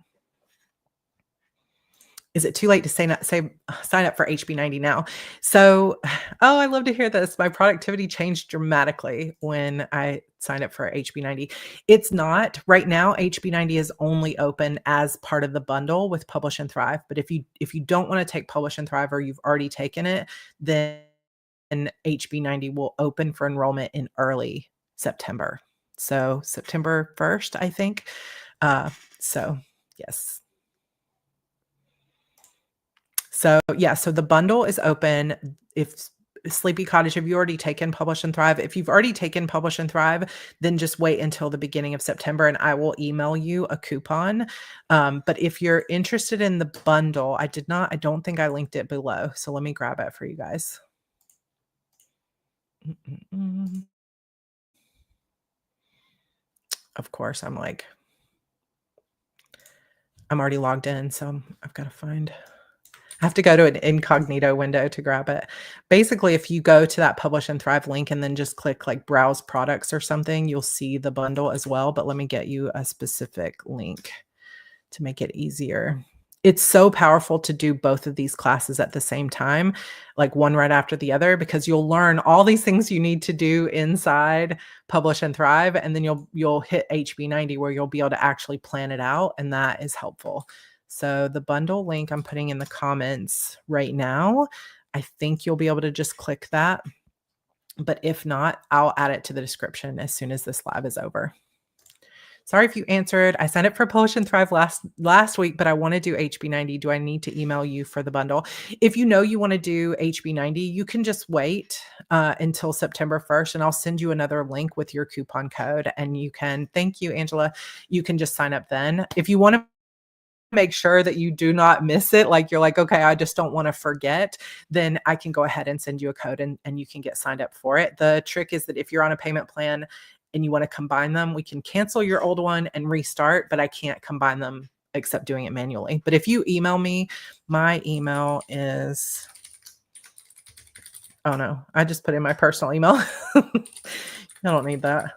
A: Is it too late to sign up for HB90 now? So, oh, I love to hear this. My productivity changed dramatically when I signed up for HB90. It's not right now. HB90 is only open as part of the bundle with Publish and Thrive. But if you don't want to take Publish and Thrive or you've already taken it, then HB90 will open for enrollment in early September. So September 1st, I think. So yes. So, yeah, so the bundle is open. If Sleepy Cottage, have you already taken Publish and Thrive? If you've already taken Publish and Thrive, then just wait until the beginning of September and I will email you a coupon. But if you're interested in the bundle, I don't think I linked it below. So let me grab it for you guys. Of course, I'm already logged in, so I've got to find. I have to go to an incognito window to grab it. Basically, if you go to that Publish and Thrive link and then just click like browse products or something, you'll see the bundle as well. But let me get you a specific link to make it easier. It's so powerful to do both of these classes at the same time, like one right after the other, because you'll learn all these things you need to do inside Publish and Thrive, and then you'll hit HB90 where you'll be able to actually plan it out, and that is helpful. So the bundle link I'm putting in the comments right now. I think you'll be able to just click that. But if not, I'll add it to the description as soon as this live is over. Sorry if you answered. I signed up for Publish and Thrive last week, but I want to do HB90. Do I need to email you for the bundle? If you know you want to do HB90, you can just wait until September 1st, and I'll send you another link with your coupon code. And you can, thank you, Angela. You can just sign up then. If you want to make sure that you do not miss it, like you're like, okay, I just don't want to forget, then I can go ahead and send you a code and you can get signed up for it. The trick is that if you're on a payment plan and you want to combine them, we can cancel your old one and restart, but I can't combine them except doing it manually. But if you email me, my email is, oh no, I just put in my personal email. I don't need that.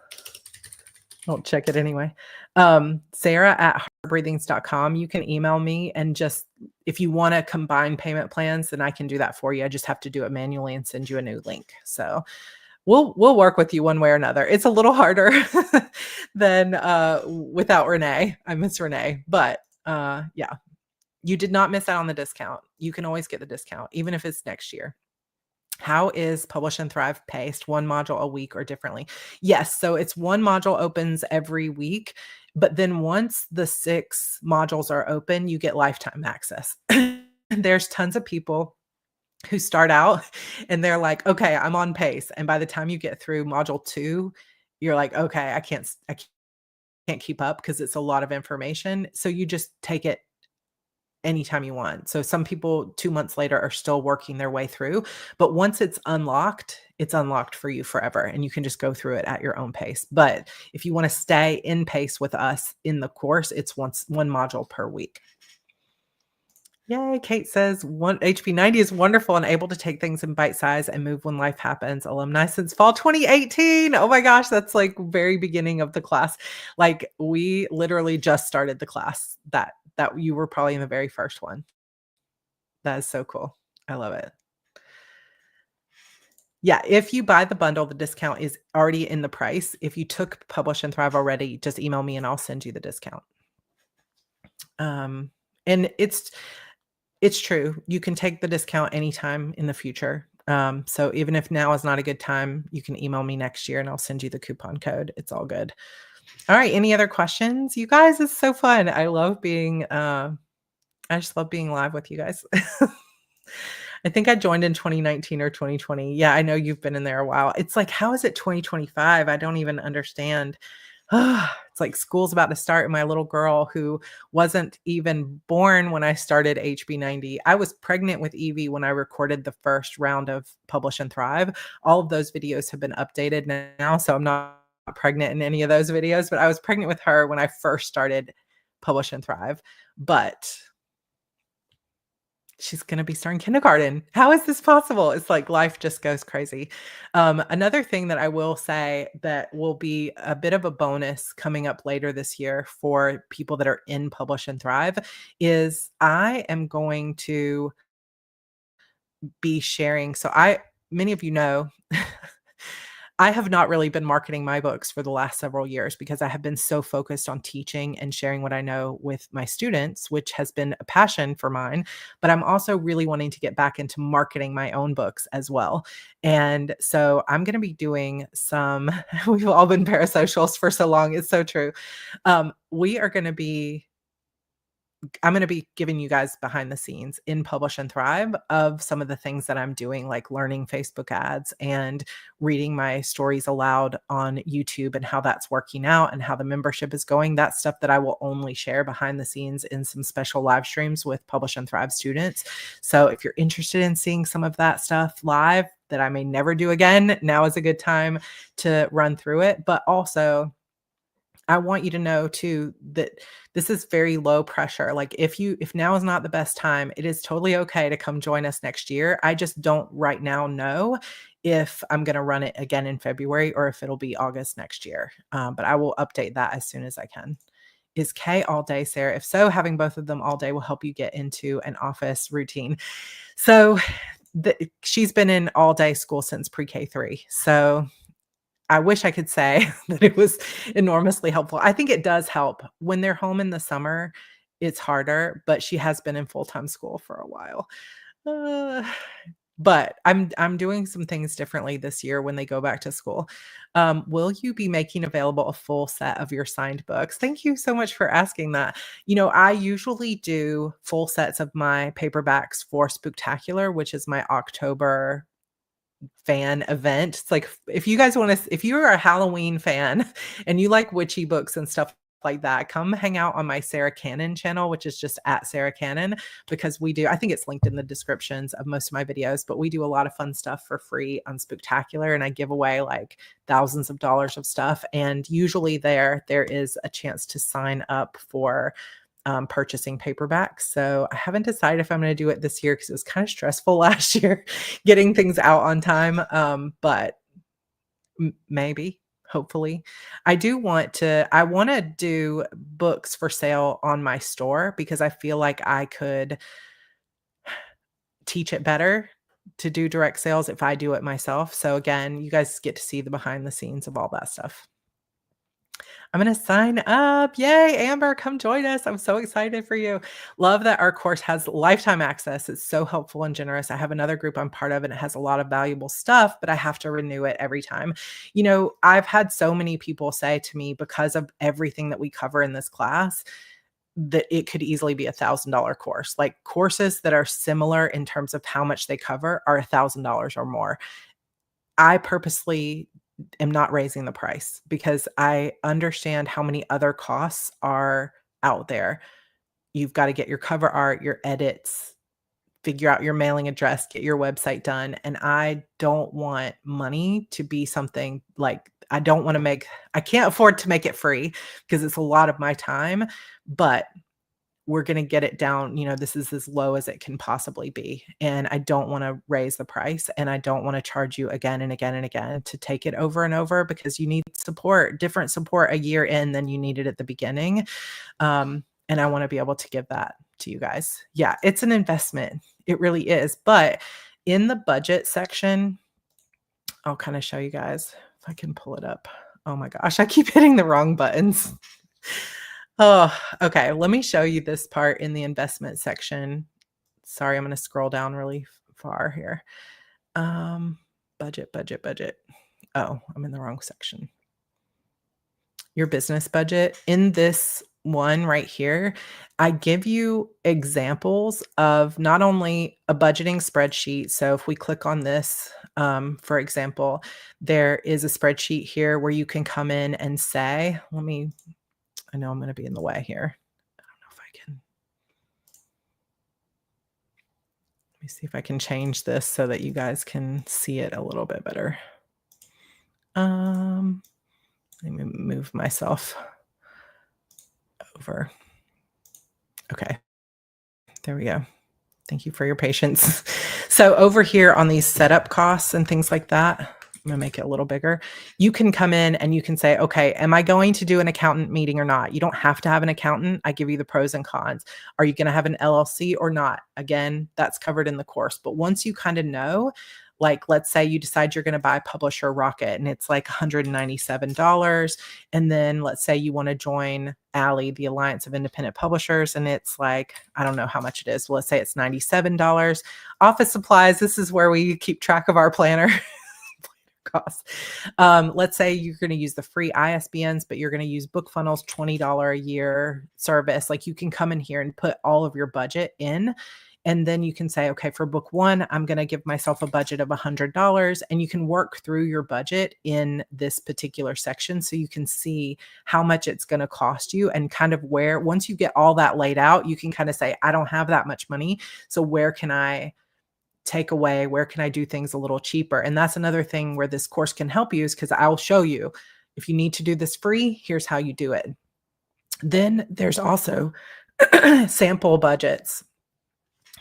A: Don't check it anyway. Sarah@heartbreathings.com. You can email me and just, if you want to combine payment plans, then I can do that for you. I just have to do it manually and send you a new link. So we'll work with you one way or another. It's a little harder than without Renee. I miss Renee, but yeah, you did not miss out on the discount. You can always get the discount, even if it's next year. How is Publish and Thrive paced? One module a week or differently? Yes. So it's one module opens every week, but then once the 6 modules are open, you get lifetime access. There's tons of people who start out and they're like, okay, I'm on pace. And by the time you get through module 2, you're like, okay, I can't keep up because it's a lot of information. So you just take it anytime you want. So some people 2 months later are still working their way through, but once it's unlocked for you forever and you can just go through it at your own pace. But if you want to stay in pace with us in the course, it's one module per week. Yay, Kate says HB90 is wonderful and able to take things in bite size and move when life happens. Alumni since fall 2018. Oh my gosh, that's like very beginning of the class. Like we literally just started the class that you were probably in the very first one. That is so cool. I love it. Yeah, if you buy the bundle, the discount is already in the price. If you took Publish and Thrive already, just email me and I'll send you the discount. And it's true. You can take the discount anytime in the future. So even if now is not a good time, you can email me next year and I'll send you the coupon code. It's all good. All right. Any other questions? You guys, it's so fun. I just love being live with you guys. I think I joined in 2019 or 2020. Yeah, I know you've been in there a while. It's like, how is it 2025? I don't even understand. It's like school's about to start. And my little girl who wasn't even born when I started HB90. I was pregnant with Evie when I recorded the first round of Publish and Thrive. All of those videos have been updated now. So I'm not pregnant in any of those videos, but I was pregnant with her when I first started Publish and Thrive. But She's gonna be starting kindergarten. How is this possible? It's like life just goes crazy. Another thing that I will say that will be a bit of a bonus coming up later this year for people that are in Publish and Thrive is I am going to be sharing. So many of you know, I have not really been marketing my books for the last several years because I have been so focused on teaching and sharing what I know with my students, which has been a passion for mine. But I'm also really wanting to get back into marketing my own books as well. And so I'm going to be doing some, we've all been parasocials for so long. It's so true. We are going to be I'm gonna be giving you guys behind the scenes in Publish and Thrive of some of the things that I'm doing, like learning Facebook ads and reading my stories aloud on YouTube and how that's working out and how the membership is going. That's stuff that I will only share behind the scenes in some special live streams with Publish and Thrive students. So if you're interested in seeing some of that stuff live that I may never do again, now is a good time to run through it. But also, I want you to know too that this is very low pressure. Like if now is not the best time, it is totally okay to come join us next year. I just don't right now know if I'm going to run it again in February or if it'll be August next year. But I will update that as soon as I can. Is Kay all day, Sarah? If so, having both of them all day will help you get into an office routine. So she's been in all day school since pre-K 3. So I wish I could say that it was enormously helpful. I think it does help. When they're home in the summer, it's harder, but she has been in full-time school for a while. Uh, but I'm doing some things differently this year when they go back to school. Will you be making available a full set of your signed books? Thank you so much for asking that. I usually do full sets of my paperbacks for Spooktacular, which is my October fan event. It's like if you're a Halloween fan and you like witchy books and stuff like that, come hang out on my Sarah Cannon channel, which is just at Sarah Cannon, because I think it's linked in the descriptions of most of my videos, but we do a lot of fun stuff for free on Spooktacular, and I give away like thousands of dollars of stuff. And usually there is a chance to sign up for purchasing paperbacks. So I haven't decided if I'm going to do it this year because it was kind of stressful last year getting things out on time. But maybe, hopefully. I want to do books for sale on my store because I feel like I could teach it better to do direct sales if I do it myself. So again, you guys get to see the behind the scenes of all that stuff. I'm gonna sign up. Yay, Amber, come join us. I'm so excited for you. Love that our course has lifetime access. It's so helpful and generous. I have another group I'm part of, and it has a lot of valuable stuff, but I have to renew it every time. I've had so many people say to me, because of everything that we cover in this class, that it could easily be $1,000 course. Like courses that are similar in terms of how much they cover are $1,000 or more. I purposely am not raising the price because I understand how many other costs are out there. You've got to get your cover art, your edits, figure out your mailing address, get your website done. And I don't want money to be something like I can't afford to make it free because it's a lot of my time, but we're going to get it down. This is as low as it can possibly be. And I don't want to raise the price, and I don't want to charge you again and again and again to take it over and over because you need different support a year in than you needed at the beginning. And I want to be able to give that to you guys. Yeah, it's an investment. It really is. But in the budget section, I'll kind of show you guys if I can pull it up. Oh my gosh, I keep hitting the wrong buttons. Oh, okay. Let me show you this part in the investment section. Sorry, I'm going to scroll down really far here. Budget. Oh, I'm in the wrong section. Your business budget. In this one right here, I give you examples of not only a budgeting spreadsheet. So if we click on this, for example, there is a spreadsheet here where you can come in and say, I know I'm going to be in the way here. I don't know if I can. Let me see if I can change this so that you guys can see it a little bit better. Let me move myself over. Okay, there we go. Thank you for your patience. So over here on these setup costs and things like that, I'm gonna make it a little bigger. You can come in and you can say, okay, am I going to do an accountant meeting or not? You don't have to have an accountant. I give you the pros and cons. Are you going to have an LLC or not? Again, that's covered in the course. But once you kind of know, like let's say you decide you're going to buy Publisher Rocket and it's like $197. And then let's say you want to join ALLI, the Alliance of Independent Publishers, and it's like, I don't know how much it is. Well, let's say it's $97. Office supplies, this is where we keep track of our planner costs. Let's say you're going to use the free ISBNs, but you're going to use BookFunnel's $20 a year service. Like you can come in here and put all of your budget in. And then you can say, okay, for book one, I'm going to give myself a budget of $100, and you can work through your budget in this particular section so you can see how much it's going to cost you and kind of where, once you get all that laid out, you can kind of say, I don't have that much money. So where can I take away? Where can I do things a little cheaper? And that's another thing where this course can help you, is because I'll show you, if you need to do this free, here's how you do it. Then there's also sample budgets.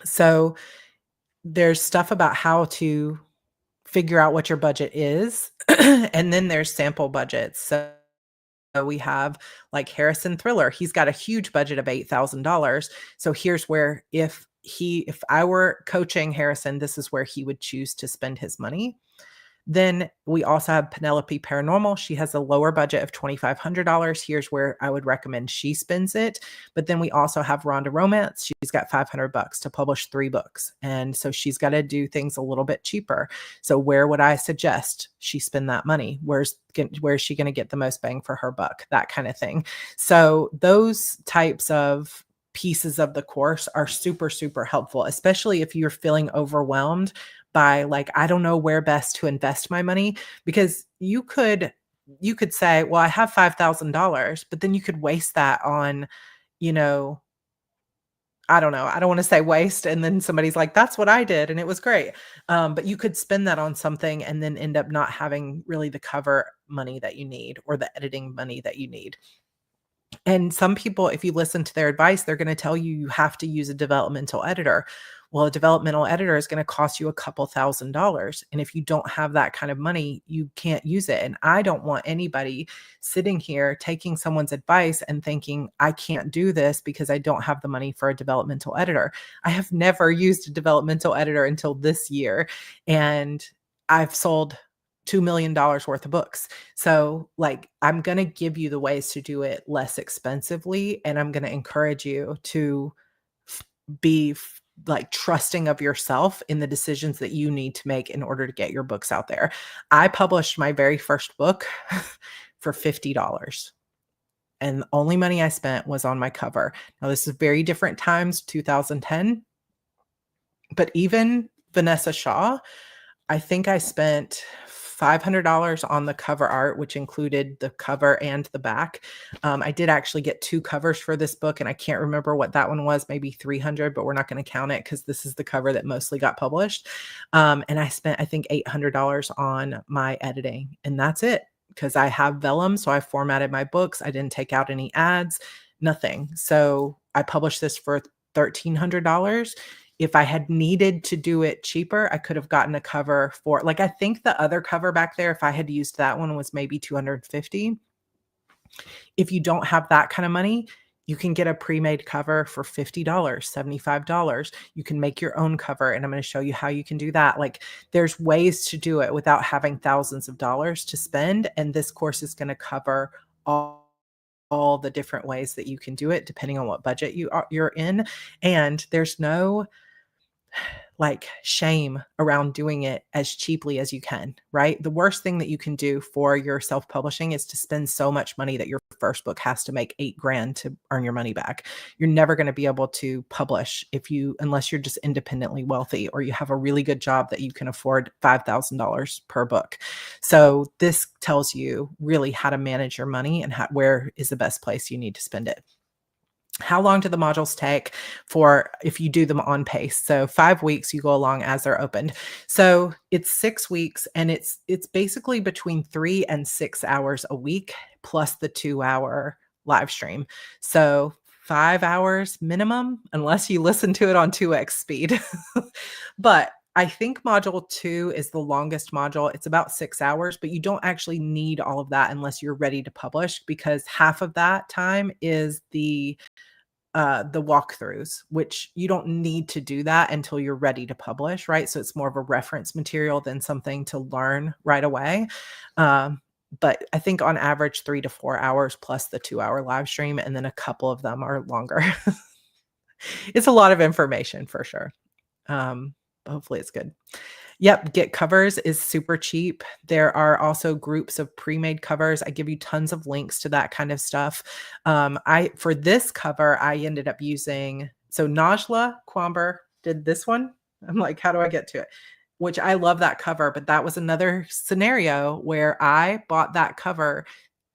A: So there's stuff about how to figure out what your budget is. And then there's sample budgets. So we have like Harrison Thriller. He's got a huge budget of $8,000. So here's where if I were coaching Harrison, this is where he would choose to spend his money. Then we also have Penelope Paranormal. She has a lower budget of $2,500. Here's where I would recommend she spends it. But then we also have Rhonda Romance. She's got $500 to publish 3 books. And so she's got to do things a little bit cheaper. So where would I suggest she spend that money? Where's she going to get the most bang for her buck? That kind of thing. So those types of pieces of the course are super, super helpful, especially if you're feeling overwhelmed by like, I don't know where best to invest my money, because you could say, well, I have $5,000, but then you could waste that on, I don't know. I don't want to say waste. And then somebody's like, that's what I did, and it was great. But you could spend that on something and then end up not having really the cover money that you need or the editing money that you need. And some people, if you listen to their advice, they're going to tell you you have to use a developmental editor. Well, a developmental editor is going to cost you a couple $1,000s. And if you don't have that kind of money, you can't use it. And I don't want anybody sitting here taking someone's advice and thinking, I can't do this because I don't have the money for a developmental editor. I have never used a developmental editor until this year. And I've sold $2 million worth of books. So like, I'm going to give you the ways to do it less expensively. And I'm going to encourage you to be like trusting of yourself in the decisions that you need to make in order to get your books out there. I published my very first book for $50. And the only money I spent was on my cover. Now, this is very different times, 2010. But even Vanessa Shaw, I think I spent $500 on the cover art, which included the cover and the back. I did actually get 2 covers for this book, and I can't remember what that one was, maybe 300, but we're not going to count it because this is the cover that mostly got published. And I spent, I think, $800 on my editing, and that's it, because I have Vellum, so I formatted my books. I didn't take out any ads, nothing. So I published this for $1,300. If I had needed to do it cheaper, I could have gotten a cover for, like, I think the other cover back there, if I had used that one, was maybe $250. If you don't have that kind of money, you can get a pre-made cover for $50, $75. You can make your own cover, and I'm going to show you how you can do that. Like, there's ways to do it without having thousands of dollars to spend, and this course is going to cover all the different ways that you can do it depending on what budget you're in. And there's no like shame around doing it as cheaply as you can, right? The worst thing that you can do for your self-publishing is to spend so much money that your first book has to make $8,000 to earn your money back. You're never going to be able to publish unless you're just independently wealthy or you have a really good job that you can afford $5,000 per book. So this tells you really how to manage your money and where is the best place you need to spend it. How long do the modules take for if you do them on pace? So 5 weeks, you go along as they're opened. So it's 6 weeks, and it's basically between 3 and 6 hours a week plus the 2-hour live stream. So 5 hours minimum, unless you listen to it on 2x speed. But I think module 2 is the longest module. It's about 6 hours, but you don't actually need all of that unless you're ready to publish, because half of that time is the walkthroughs, which you don't need to do that until you're ready to publish, right? So it's more of a reference material than something to learn right away. Um, but I think on average 3 to 4 hours plus the 2-hour live stream, and then a couple of them are longer. It's a lot of information for sure. But hopefully it's good. Yep, Get covers is super cheap. There are also groups of pre-made covers. I give you tons of links to that kind of stuff. I for this cover, I ended up using Najla Kwamber did this one. I'm like, how do I get to it? Which I love that cover, but that was another scenario where I bought that cover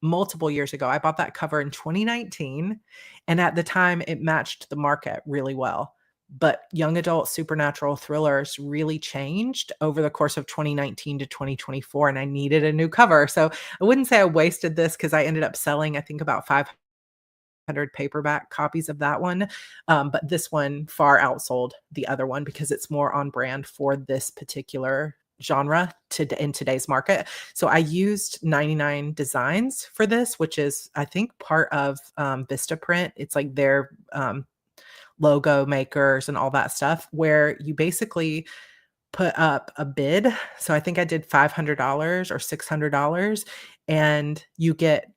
A: multiple years ago. I bought that cover in 2019, and at the time it matched the market really well. But young adult supernatural thrillers really changed over the course of 2019 to 2024, and I needed a new cover. So I wouldn't say I wasted this, because I ended up selling, I think, about 500 paperback copies of that one. But this one far outsold the other one because it's more on brand for this particular genre in today's market. So I used 99 Designs for this, which is, I think, part of Vistaprint. It's like their logo makers and all that stuff, where you basically put up a bid. So I think I did $500 or $600, and you get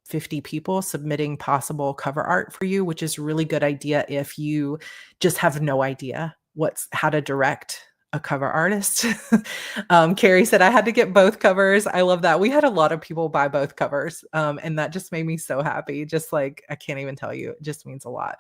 A: 50 people submitting possible cover art for you, which is a really good idea if you just have no idea how to direct a cover artist. Carrie said I had to get both covers. I love that. We had a lot of people buy both covers. And that just made me so happy. Just like, I can't even tell you, it just means a lot.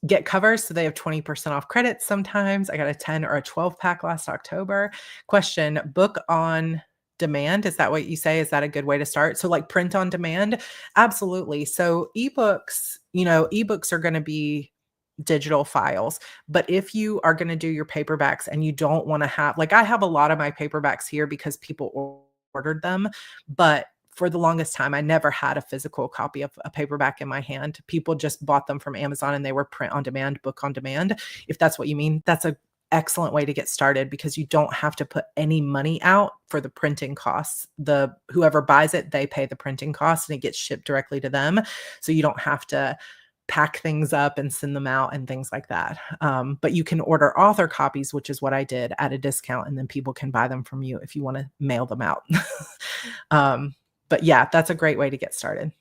A: Get covers, so they have 20% off credits sometimes. I got a 10 or a 12 pack last October. Question, book on demand, is that what you say? Is that a good way to start? So like print on demand? Absolutely. So ebooks are going to be digital files. But if you are going to do your paperbacks and you don't want to have, like, I have a lot of my paperbacks here because people ordered them, but for the longest time, I never had a physical copy of a paperback in my hand. People just bought them from Amazon and they were print on demand, book on demand. If that's what you mean, that's an excellent way to get started, because you don't have to put any money out for the printing costs. Whoever buys it, they pay the printing costs and it gets shipped directly to them. So you don't have to pack things up and send them out and things like that. But you can order author copies, which is what I did, at a discount, and then people can buy them from you if you want to mail them out. But yeah, that's a great way to get started.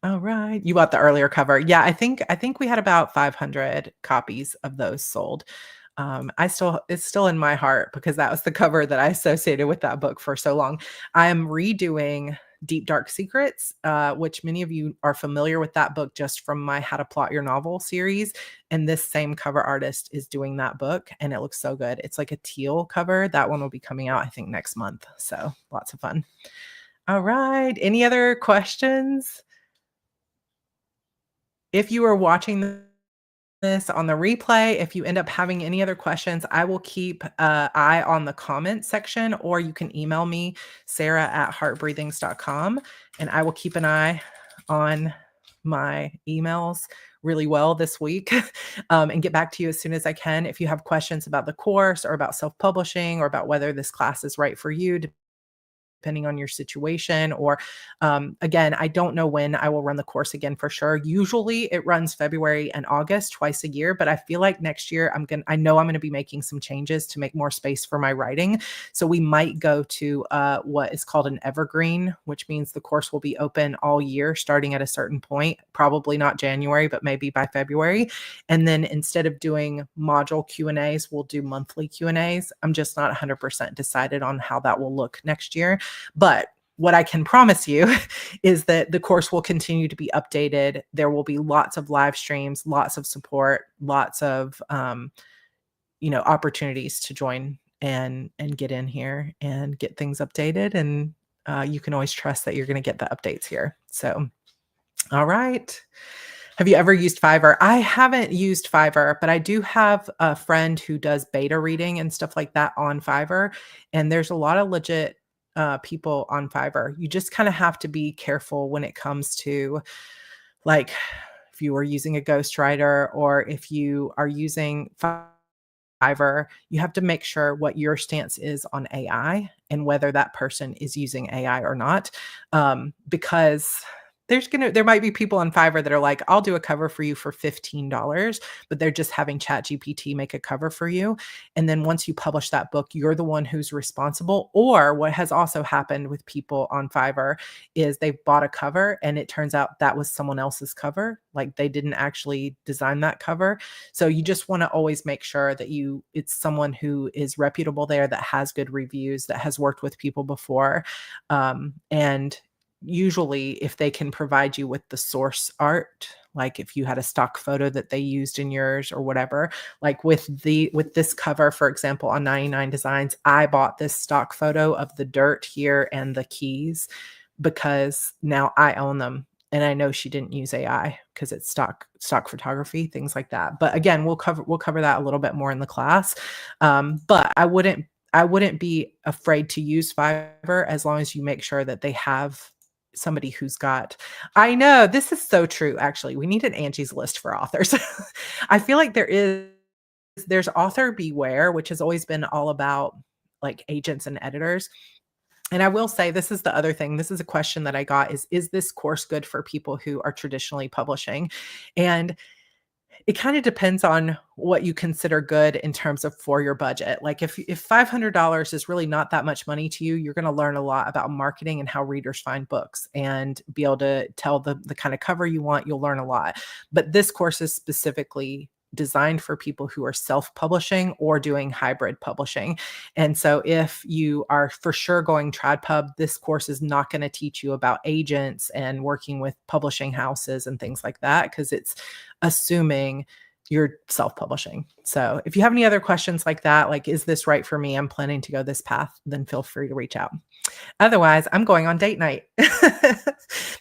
A: All right. You bought the earlier cover. Yeah, I think we had about 500 copies of those sold. It's still in my heart because that was the cover that I associated with that book for so long. I am redoing Deep Dark Secrets, which many of you are familiar with that book just from my How to Plot Your Novel series. And this same cover artist is doing that book, and it looks so good. It's like a teal cover. That one will be coming out, I think, next month. So lots of fun. All right. Any other questions? If you are watching this on the replay, if you end up having any other questions, I will keep an eye on the comment section, or you can email me, sarah@heartbreathings.com, and I will keep an eye on my emails really well this week and get back to you as soon as I can. If you have questions about the course or about self-publishing or about whether this class is right for you, depending on your situation, or again, I don't know when I will run the course again for sure. Usually it runs February and August twice a year, but I feel like next year I know I'm going to be making some changes to make more space for my writing. So we might go to what is called an evergreen, which means the course will be open all year starting at a certain point, probably not January, but maybe by February. And then instead of doing module Q&As, we'll do monthly Q&As. I'm just not 100% decided on how that will look next year. But what I can promise you is that the course will continue to be updated. There will be lots of live streams, lots of support, lots of opportunities to join and get in here and get things updated. And you can always trust that you're going to get the updates here. So, all right. Have you ever used Fiverr? I haven't used Fiverr, but I do have a friend who does beta reading and stuff like that on Fiverr. And there's a lot of legit people on Fiverr. You just kind of have to be careful when it comes to like if you are using a ghostwriter or if you are using Fiverr, you have to make sure what your stance is on AI and whether that person is using AI or not. Because there might be people on Fiverr that are like, I'll do a cover for you for $15, but they're just having ChatGPT make a cover for you. And then once you publish that book, you're the one who's responsible. Or what has also happened with people on Fiverr is they bought a cover and it turns out that was someone else's cover. Like they didn't actually design that cover. So you just want to always make sure that it's someone who is reputable there, that has good reviews, that has worked with people before. And usually if they can provide you with the source art, like if you had a stock photo that they used in yours or whatever, like with this cover, for example, on 99 Designs, I bought this stock photo of the dirt here and the keys because now I own them. And I know she didn't use AI because it's stock photography, things like that. But again, we'll cover that a little bit more in the class. But I wouldn't be afraid to use Fiverr as long as you make sure that they have somebody who's got. I know this is so true. Actually, we need an Angie's List for authors. I feel like there's author beware, which has always been all about like agents and editors. And I will say, this is the other thing. This is a question that I got is this course good for people who are traditionally publishing? And it kind of depends on what you consider good in terms of for your budget. Like if $500 is really not that much money to you, you're going to learn a lot about marketing and how readers find books and be able to tell the kind of cover you want. You'll learn a lot. But this course is specifically designed for people who are self-publishing or doing hybrid publishing. And so if you are for sure going TradPub, this course is not going to teach you about agents and working with publishing houses and things like that, because it's assuming you're self-publishing. So if you have any other questions like that, like, is this right for me? I'm planning to go this path, then feel free to reach out. Otherwise, I'm going on date night.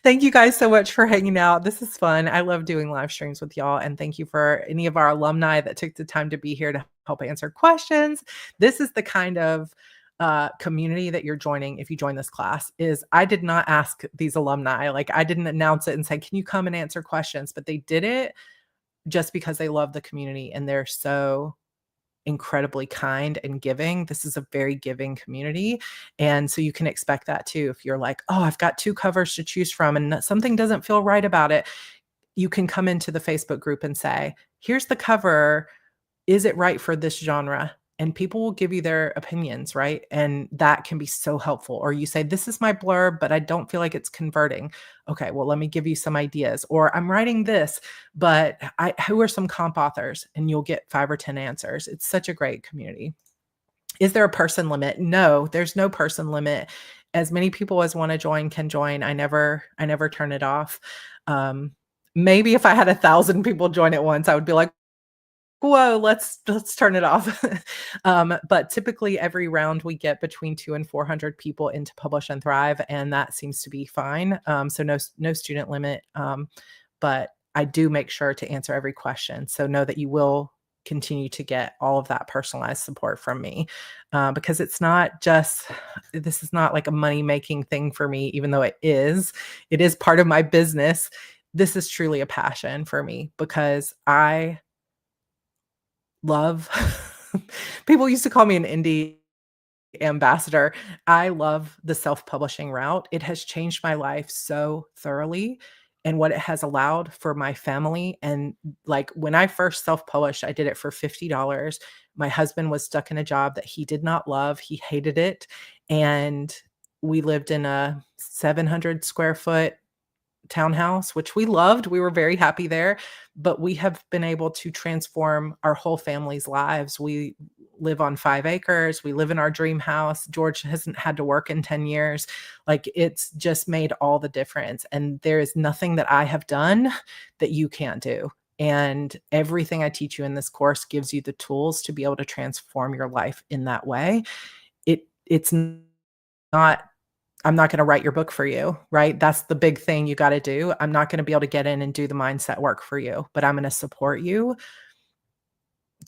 A: Thank you guys so much for hanging out. This is fun. I love doing live streams with y'all. And thank you for any of our alumni that took the time to be here to help answer questions. This is the kind of community that you're joining if you join this class. Is I did not ask these alumni, like I didn't announce it and say, can you come and answer questions? But they did it just because they love the community and they're so incredibly kind and giving. This is a very giving community. And so you can expect that too. If you're like, oh, I've got 2 covers to choose from and something doesn't feel right about it, you can come into the Facebook group and say, here's the cover. Is it right for this genre? And people will give you their opinions, right? And that can be so helpful. Or you say, this is my blurb, but I don't feel like it's converting. Okay, well, let me give you some ideas. Or I'm writing this, but who are some comp authors? And you'll get 5 or 10 answers. It's such a great community. Is there a person limit? No, there's no person limit. As many people as want to join can join. I never turn it off. Maybe if I had 1,000 people join at once, I would be like, whoa, let's turn it off. But typically every round we get between 200 and 400 people into Publish and Thrive, and that seems to be fine. So no student limit, but I do make sure to answer every question. So know that you will continue to get all of that personalized support from me, because this is not like a money-making thing for me, even though it is part of my business. This is truly a passion for me because I love people used to call me an indie ambassador. I love the self-publishing route. It has changed my life so thoroughly and what it has allowed for my family. And like when I first self-published, I did it for $50. My husband was stuck in a job that he did not love. He hated it. And we lived in a 700 square foot townhouse, which we loved. We were very happy there, but we have been able to transform our whole family's lives. We live on 5 acres. We live in our dream house. George hasn't had to work in 10 years. Like, it's just made all the difference. And there is nothing that I have done that you can't do. And everything I teach you in this course gives you the tools to be able to transform your life in that way. It's not I'm not going to write your book for you, right? That's the big thing you got to do. I'm not going to be able to get in and do the mindset work for you, but I'm going to support you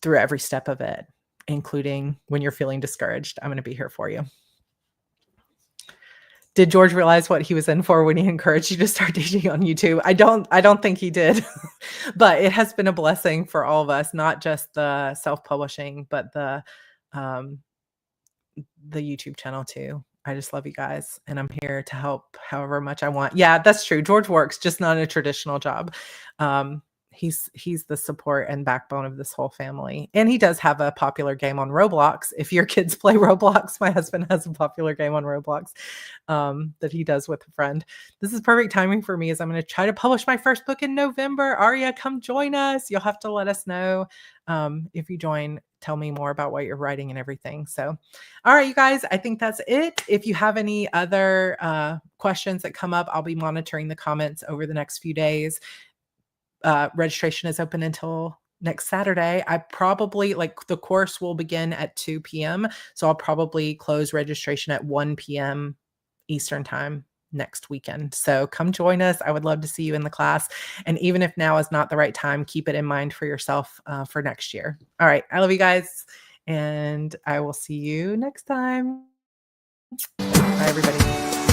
A: through every step of it, including when you're feeling discouraged. I'm going to be here for you. Did George realize what he was in for when he encouraged you to start teaching on YouTube? I don't think he did. But it has been a blessing for all of us, not just the self-publishing, but um, the YouTube channel too. I just love you guys, and I'm here to help however much I want. Yeah, that's true. George works, just not a traditional job. Um, he's the support and backbone of this whole family. And he does have a popular game on Roblox. If your kids play Roblox, my husband has a popular game on Roblox that he does with a friend. This is perfect timing for me as I'm going to try to publish my first book in November. Aria, come join us. You'll have to let us know if you join. Tell me more about what you're writing and everything. So, all right, you guys, I think that's it. If you have any other questions that come up, I'll be monitoring the comments over the next few days. Registration is open until next Saturday. I probably the course will begin at 2 p.m. So I'll probably close registration at 1 p.m. Eastern time next weekend. So come join us. I would love to see you in the class. And even if now is not the right time, keep it in mind for yourself for next year. All right. I love you guys. And I will see you next time. Bye, everybody.